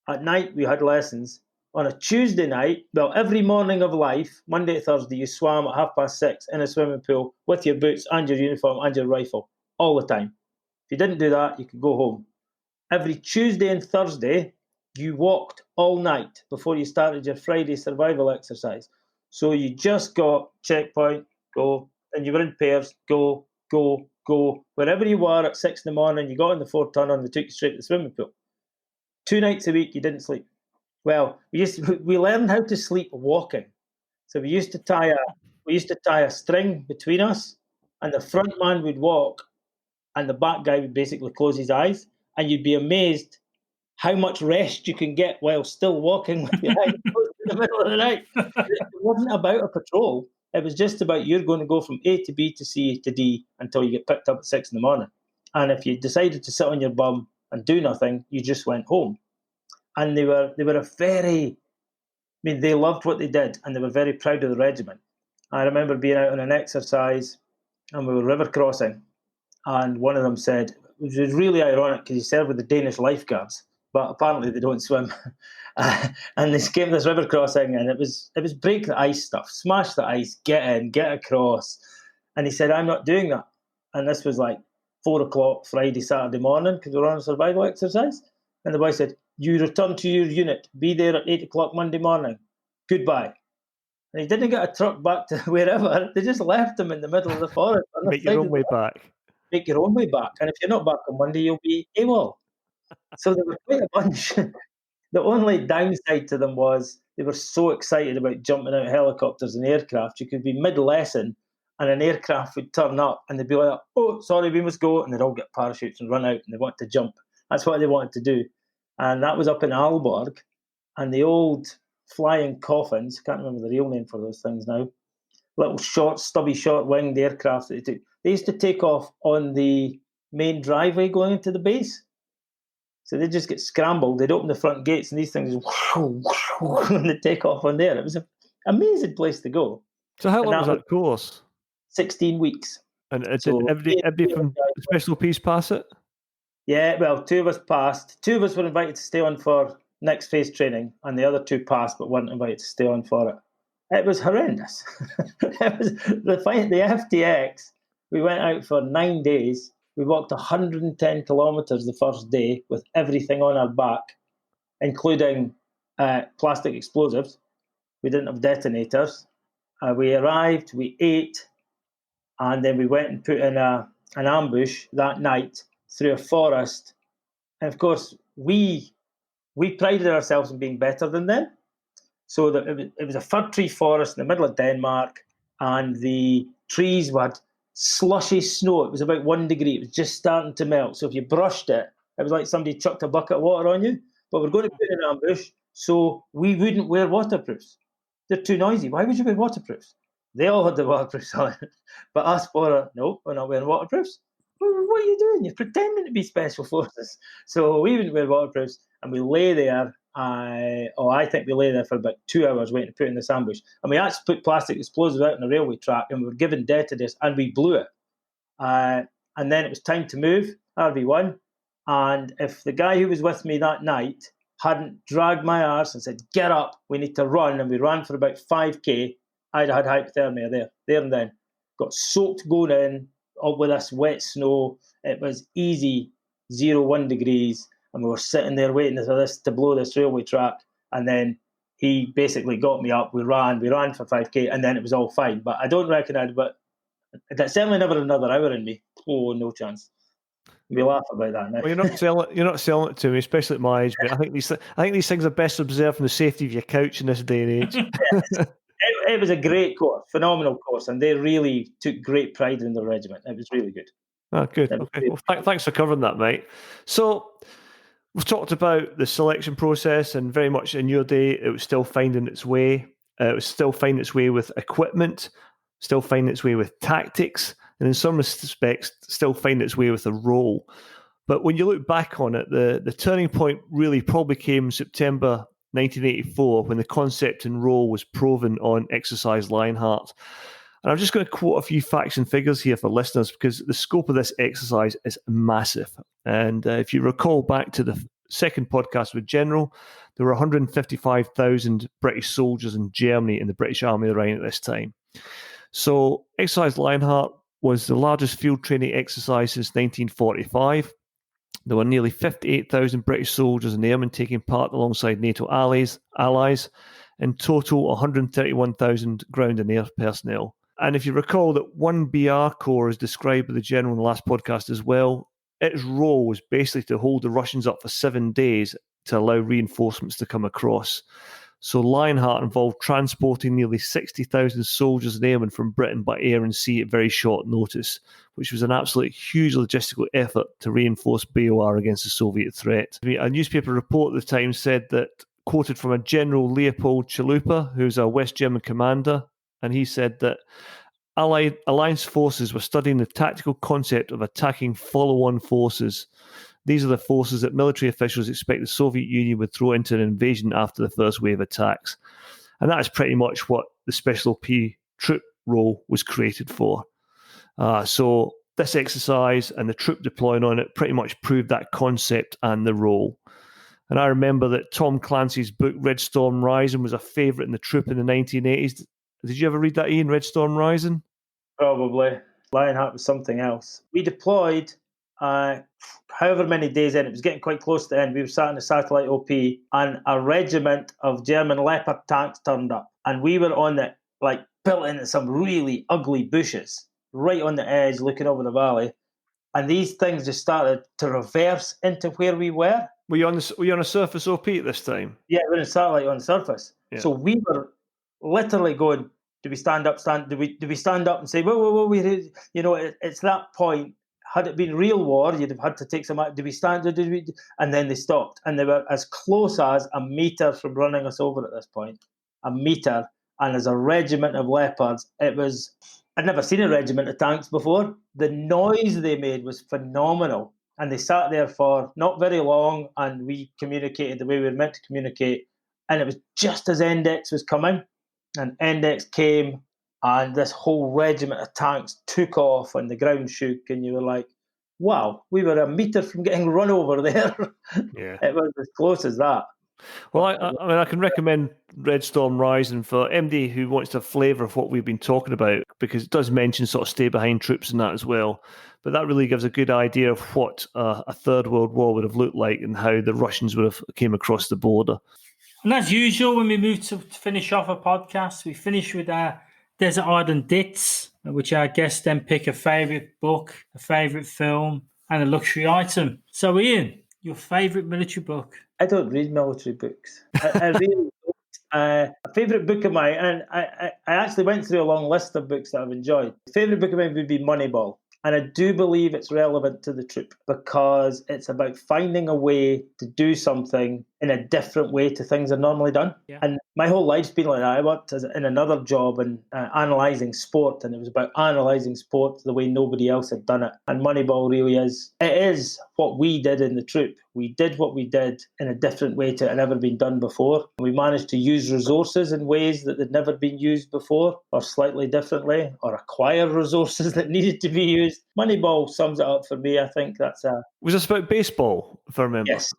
S4: At night, we had lessons. On a Tuesday night, well, every morning of life, Monday to Thursday, you swam at 6:30 in a swimming pool with your boots and your uniform and your rifle all the time. If you didn't do that, you could go home. Every Tuesday and Thursday, you walked all night before you started your Friday survival exercise. So you just got checkpoint, go, and you were in pairs, go, go, go. Wherever you were at 6 in the morning, you got in the 4-ton and they took you straight to the swimming pool. 2 nights a week, you didn't sleep. Well, we learned how to sleep walking. So we used to tie a string between us, and the front man would walk, and the back guy would basically close his eyes, and you'd be amazed how much rest you can get while still walking with your eyes closed in the middle of the night. It wasn't about a patrol. It was just about, you're going to go from A to B to C to D until you get picked up at 6 in the morning. And if you decided to sit on your bum and do nothing, you just went home. And they were they loved what they did, and they were very proud of the regiment. I remember being out on an exercise, and we were river crossing, and one of them said, which was really ironic because he served with the Danish lifeguards, but apparently they don't swim. And they came to this river crossing, and it was break the ice stuff, smash the ice, get in, get across. And he said, I'm not doing that. And this was like 4:00 Friday, Saturday morning, because we were on a survival exercise. And the boy said, you return to your unit, be there at 8:00 Monday morning. Goodbye. And he didn't get a truck back to wherever. They just left him in the middle of the forest.
S2: Make your own way back.
S4: Make your own way back. And if you're not back on Monday, you'll be AWOL. So there were quite a bunch. The only downside to them was they were so excited about jumping out of helicopters and aircraft. You could be mid-lesson and an aircraft would turn up and they'd be like, oh, sorry, we must go. And they'd all get parachutes and run out and they want to jump. That's what they wanted to do. And that was up in Aalborg. And the old flying coffins, can't remember the real name for those things now, little short, stubby, short-winged aircraft that they used to take off on the main driveway going into the base. So they just get scrambled. They'd open the front gates, and these things and they take off on there. It was an amazing place to go.
S2: So how
S4: And
S2: long was that course?
S4: 16 weeks.
S2: And
S4: So
S2: did everybody from Special Peace pass it?
S4: Yeah, well, 2 of us passed. 2 of us were invited to stay on for next phase training, and the other 2 passed but weren't invited to stay on for it. It was horrendous. It was the FTX. We went out for 9 days. We walked 110 kilometres the first day with everything on our back, including plastic explosives. We didn't have detonators. We arrived, we ate, and then we went and put in an ambush that night through a forest. And of course, we prided ourselves in being better than them. So it was a fir tree forest in the middle of Denmark, and the trees had slushy snow. It was about 1 degree. It was just starting to melt. So if you brushed it, it was like somebody chucked a bucket of water on you. But we're going to put in an ambush, so we wouldn't wear waterproofs. They're too noisy. Why would you wear waterproofs? They all had the waterproofs on. But us four, no, we're not wearing waterproofs. What are you doing? You're pretending to be special forces. So we wouldn't wear waterproofs, and we lay there. I think we lay there for about 2 hours waiting to put in this ambush. And we actually put plastic explosives out on the railway track, and we were given detonators, and we blew it. And then it was time to move, RV1. And if the guy who was with me that night hadn't dragged my arse and said, "Get up, we need to run," and we ran for about 5k, I'd have had hypothermia there and then. Got soaked going in, all with this wet snow. It was easy, 1 degrees, and we were sitting there waiting for this to blow this railway track. And then he basically got me up. We ran for 5k, and then it was all fine. But I don't reckon that's certainly never another hour in me. Oh, no chance. We laugh about that now.
S2: Well, you're not selling it to me, especially at my age, mate. I think these things are best observed from the safety of your couch in this day and age.
S4: Yes. It was a great course, phenomenal course, and they really took great pride in the regiment. It was really good.
S2: Oh, good. Okay. Well, thanks for covering that, mate. So we've talked about the selection process, and very much in your day, it was still finding its way. It was still finding its way with equipment, still finding its way with tactics, and in some respects, still finding its way with a role. But when you look back on it, the turning point really probably came September 1984, when the concept and role was proven on Exercise LIONHEART. And I'm just going to quote a few facts and figures here for listeners, because the scope of this exercise is massive. And if you recall back to the second podcast with General, there were 155,000 British soldiers in Germany in the British Army of the Rhine at this time. So Exercise LIONHEART was the largest field training exercise since 1945. There were nearly 58,000 British soldiers and airmen taking part alongside NATO allies. In total, 131,000 ground and air personnel. And if you recall that 1 BR Corps is described by the General in the last podcast as well, its role was basically to hold the Russians up for 7 days to allow reinforcements to come across. So LIONHEART involved transporting nearly 60,000 soldiers and airmen from Britain by air and sea at very short notice, which was an absolutely huge logistical effort to reinforce BOR against the Soviet threat. A newspaper report at the time said that, quoted from a General Leopold Chalupa, who's a West German commander, and he said that Alliance forces were studying the tactical concept of attacking follow-on forces. These are the forces that military officials expect the Soviet Union would throw into an invasion after the first wave attacks. And that is pretty much what the Special OP troop role was created for. So this exercise and the troop deploying on it pretty much proved that concept and the role. And I remember that Tom Clancy's book Red Storm Rising was a favourite in the troop in the 1980s. Did you ever read that, Iain, Red Storm Rising?
S4: Probably. LIONHEART was something else. We deployed however many days in. It was getting quite close to the end. We were sat in a satellite OP, and a regiment of German Leopard tanks turned up. And we were on it, like built into some really ugly bushes, right on the edge, looking over the valley. And these things just started to reverse into where we were.
S2: Were you on a surface OP at this time?
S4: Yeah, we were in a satellite on the surface.
S2: Yeah.
S4: So we were literally going, do we stand up? Do we stand up and say, whoa, it's that point. Had it been real war, you'd have had to take some. Do we stand? And then they stopped, and they were as close as a metre from running us over at this point. A metre, and as a regiment of leopards, it was. I'd never seen a regiment of tanks before. The noise they made was phenomenal. And they sat there for not very long, and we communicated the way we were meant to communicate. And it was just as Index was coming, and Index came, and this whole regiment of tanks took off, and the ground shook, and you were like, wow, we were a metre from getting run over there.
S2: Yeah.
S4: It was as close as that.
S2: Well, I mean, I can recommend Red Storm Rising for MD who wants to have flavour of what we've been talking about, because it does mention sort of stay behind troops and that as well. But that really gives a good idea of what a Third World War would have looked like and how the Russians would have came across the border.
S3: And as usual, when we move to finish off a podcast, we finish with our Desert Island Dits, which our guests then pick a favourite book, a favourite film, and a luxury item. So, Iain, your favourite military book?
S4: I don't read military books. I really don't. A favourite book of mine, and I actually went through a long list of books that I've enjoyed. Favourite book of mine would be Moneyball. And I do believe it's relevant to the troop because it's about finding a way to do something in a different way to things are normally done.
S3: Yeah.
S4: And my whole life's been like that. I worked in another job and analysing sport, and it was about analysing sport the way nobody else had done it. And Moneyball really is what we did in the troop. We did what we did in a different way to it had never been done before. We managed to use resources in ways that had never been used before, or slightly differently, or acquire resources that needed to be used. Moneyball sums it up for me. I think that's a...
S2: Was this about baseball, if I remember?
S4: Yes.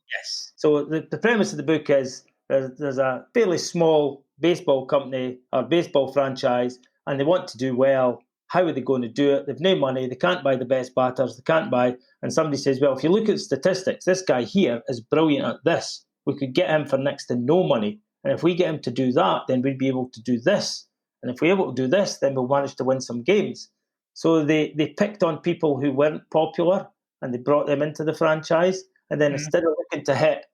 S4: So the premise of the book is there's a fairly small baseball company or baseball franchise, and they want to do well. How are they going to do it? They've no money. They can't buy the best batters. They can't buy. And somebody says, well, if you look at statistics, this guy here is brilliant at this. We could get him for next to no money. And if we get him to do that, then we'd be able to do this. And if we're able to do this, then we'll manage to win some games. So they picked on people who weren't popular, and they brought them into the franchise. And then instead of looking to hit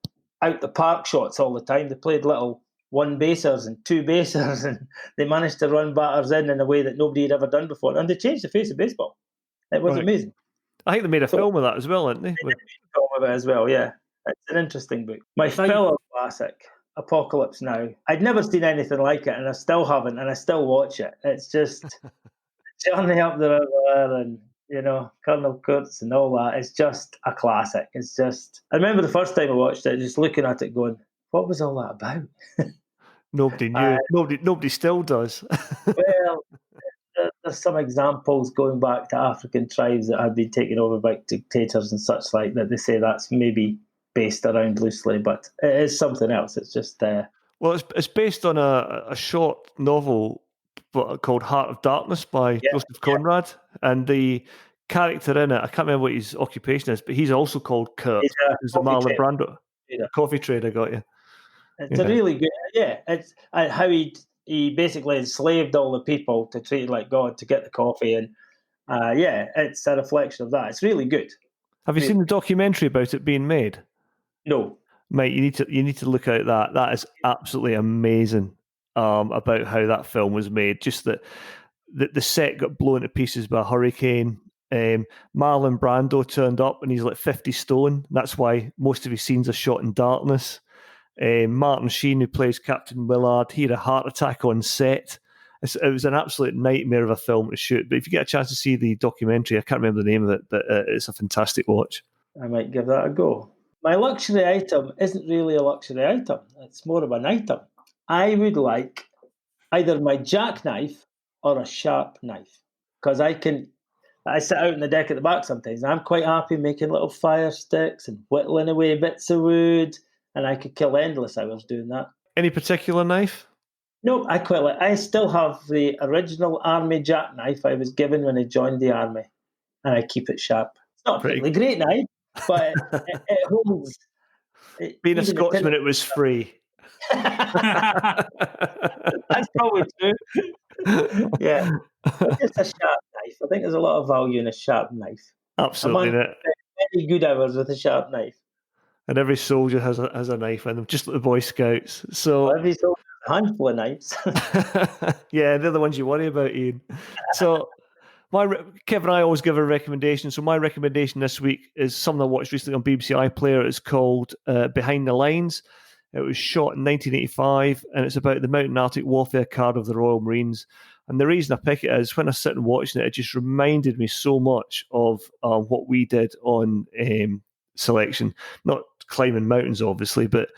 S4: out the park shots all the time, they played little one-basers and two-basers, and they managed to run batters in a way that nobody had ever done before. And they changed the face of baseball. It was amazing.
S2: I think they made a film of that as well, didn't they?
S4: They made a film of it as well, yeah. It's an interesting book. My fellow classic, Apocalypse Now. I'd never seen anything like it, and I still haven't, and I still watch it. It's just Journey Up the River and, Colonel Kurtz and all that. It's just a classic. It's just... I remember the first time I watched it, just looking at it going, what was all that about?
S2: Nobody knew. Nobody still does.
S4: Well, there's some examples going back to African tribes that had been taken over by dictators and such like that. They say that's maybe based around loosely, but it is something else. It's just...
S2: Well, it's based on a short novel called Heart of Darkness by Joseph Conrad, and the character in it, I can't remember what his occupation is, but he's also called Kurt. He's the Marlon Brando. Coffee trader, got you.
S4: It's a really good, it's how he basically enslaved all the people to treat it like God to get the coffee, and it's a reflection of that. It's really good.
S2: Have you seen the documentary about it being made?
S4: No,
S2: mate. You need to look out that. That is absolutely amazing. About how that film was made. Just that the set got blown to pieces by a hurricane. Marlon Brando turned up and he's like 50 stone. That's why most of his scenes are shot in darkness. Martin Sheen, who plays Captain Willard, he had a heart attack on set. It was an absolute nightmare of a film to shoot. But if you get a chance to see the documentary, I can't remember the name of it, but it's a fantastic watch.
S4: I might give that a go. My luxury item isn't really a luxury item. It's more of an item. I would like either my jackknife or a sharp knife, because I sit out on the deck at the back sometimes, and I'm quite happy making little fire sticks and whittling away bits of wood, and I could kill endless hours doing that.
S2: Any particular knife?
S4: No, I still have the original army jackknife I was given when I joined the army, and I keep it sharp. It's not a particularly great knife, but it holds.
S2: Being a Scotsman, it was free.
S4: That's probably true. Yeah, just a sharp knife. I think there's a lot of value in a sharp knife.
S2: Absolutely,
S4: very good hours with a sharp knife.
S2: And every soldier has a knife in them, just like the Boy Scouts. So
S4: every soldier has a handful of knives.
S2: Yeah, they're the ones you worry about, Iain. So Kev and I always give a recommendation. So my recommendation this week is something I watched recently on BBC iPlayer. It's called Behind the Lines. It was shot in 1985, and it's about the Mountain Arctic Warfare Card of the Royal Marines. And the reason I pick it is when I sit and watching it, it just reminded me so much of what we did on selection. Not climbing mountains, obviously, but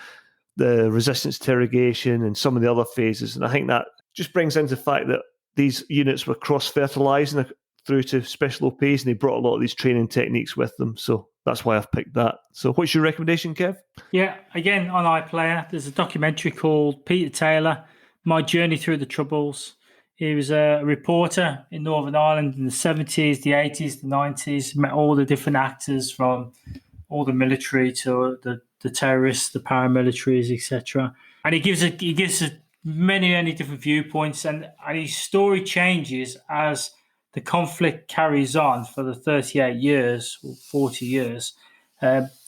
S2: the resistance to irrigation and some of the other phases. And I think that just brings into the fact that these units were cross-fertilising through to special OPs, and they brought a lot of these training techniques with them. So that's why I've picked that. So what's your recommendation, Kev?
S3: Yeah, again, on iPlayer, there's a documentary called Peter Taylor, My Journey Through the Troubles. He was a reporter in Northern Ireland in the 70s, the 80s, the 90s, met all the different actors from all the military to the terrorists, the paramilitaries, etc. And he gives many different viewpoints, and his story changes as the conflict carries on for the 38 years or 40 years.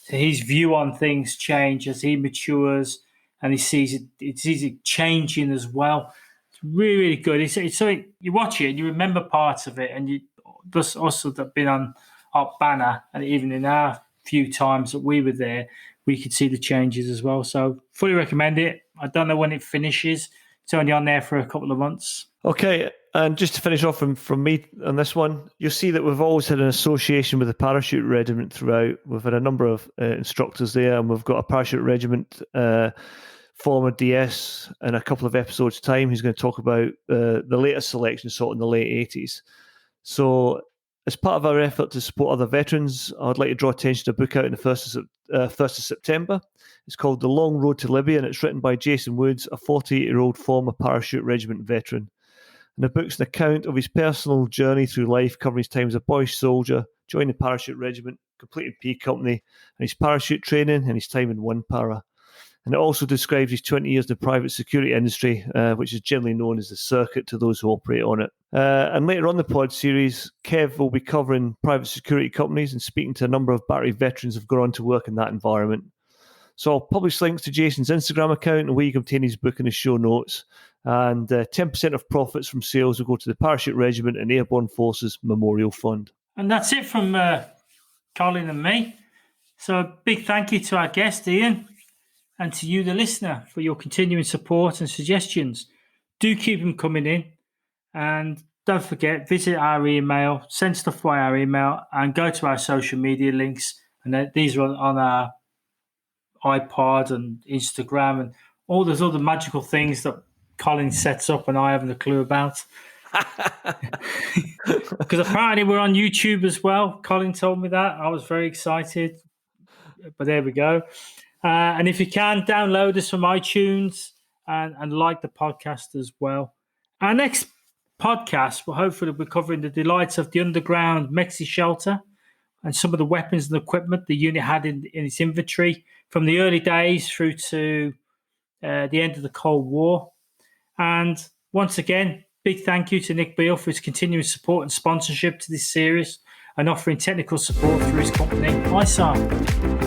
S3: His view on things change as he matures, and he sees it changing as well. It's really good. It's something you watch it and you remember parts of it, and you just also that been on our banner, and even in our few times that we were there, we could see the changes as well. So fully recommend it. I don't know when it finishes. It's only on there for a couple of months.
S2: Okay, and just to finish off from me on this one, you'll see that we've always had an association with the parachute regiment throughout. We've had a number of instructors there, and we've got a parachute regiment former DS in a couple of episodes' time who's going to talk about the latest selection sort in the late 80s. So as part of our effort to support other veterans, I'd like to draw attention to a book out on the 1st of September. It's called The Long Road to Libya, and it's written by Jason Woods, a 48-year-old former parachute regiment veteran. And the book's an account of his personal journey through life, covering his time as a boyish soldier, joining the parachute regiment, completing P Company, and his parachute training and his time in one para. And it also describes his 20 years in the private security industry, which is generally known as the circuit to those who operate on it. And later on the pod series, Kev will be covering private security companies and speaking to a number of battery veterans who've gone on to work in that environment. So I'll publish links to Jason's Instagram account where you can obtain his book in the show notes. And 10% of profits from sales will go to the Parachute Regiment and Airborne Forces Memorial Fund.
S3: And that's it from Colin and me. So a big thank you to our guest, Iain, and to you, the listener, for your continuing support and suggestions. Do keep them coming in. And don't forget, visit our email, send stuff via our email, and go to our social media links. And these are on our iPod and Instagram and all those other magical things that Colin sets up and I haven't a clue about. Because apparently we're on YouTube as well. Colin told me that. I was very excited. But there we go. And if you can, download us from iTunes and like the podcast as well. Our next podcast will hopefully be covering the delights of the underground Mexi shelter and some of the weapons and equipment the unit had in its inventory from the early days through to the end of the Cold War. And once again, big thank you to Nick Beale for his continuing support and sponsorship to this series and offering technical support through his company, ISAR.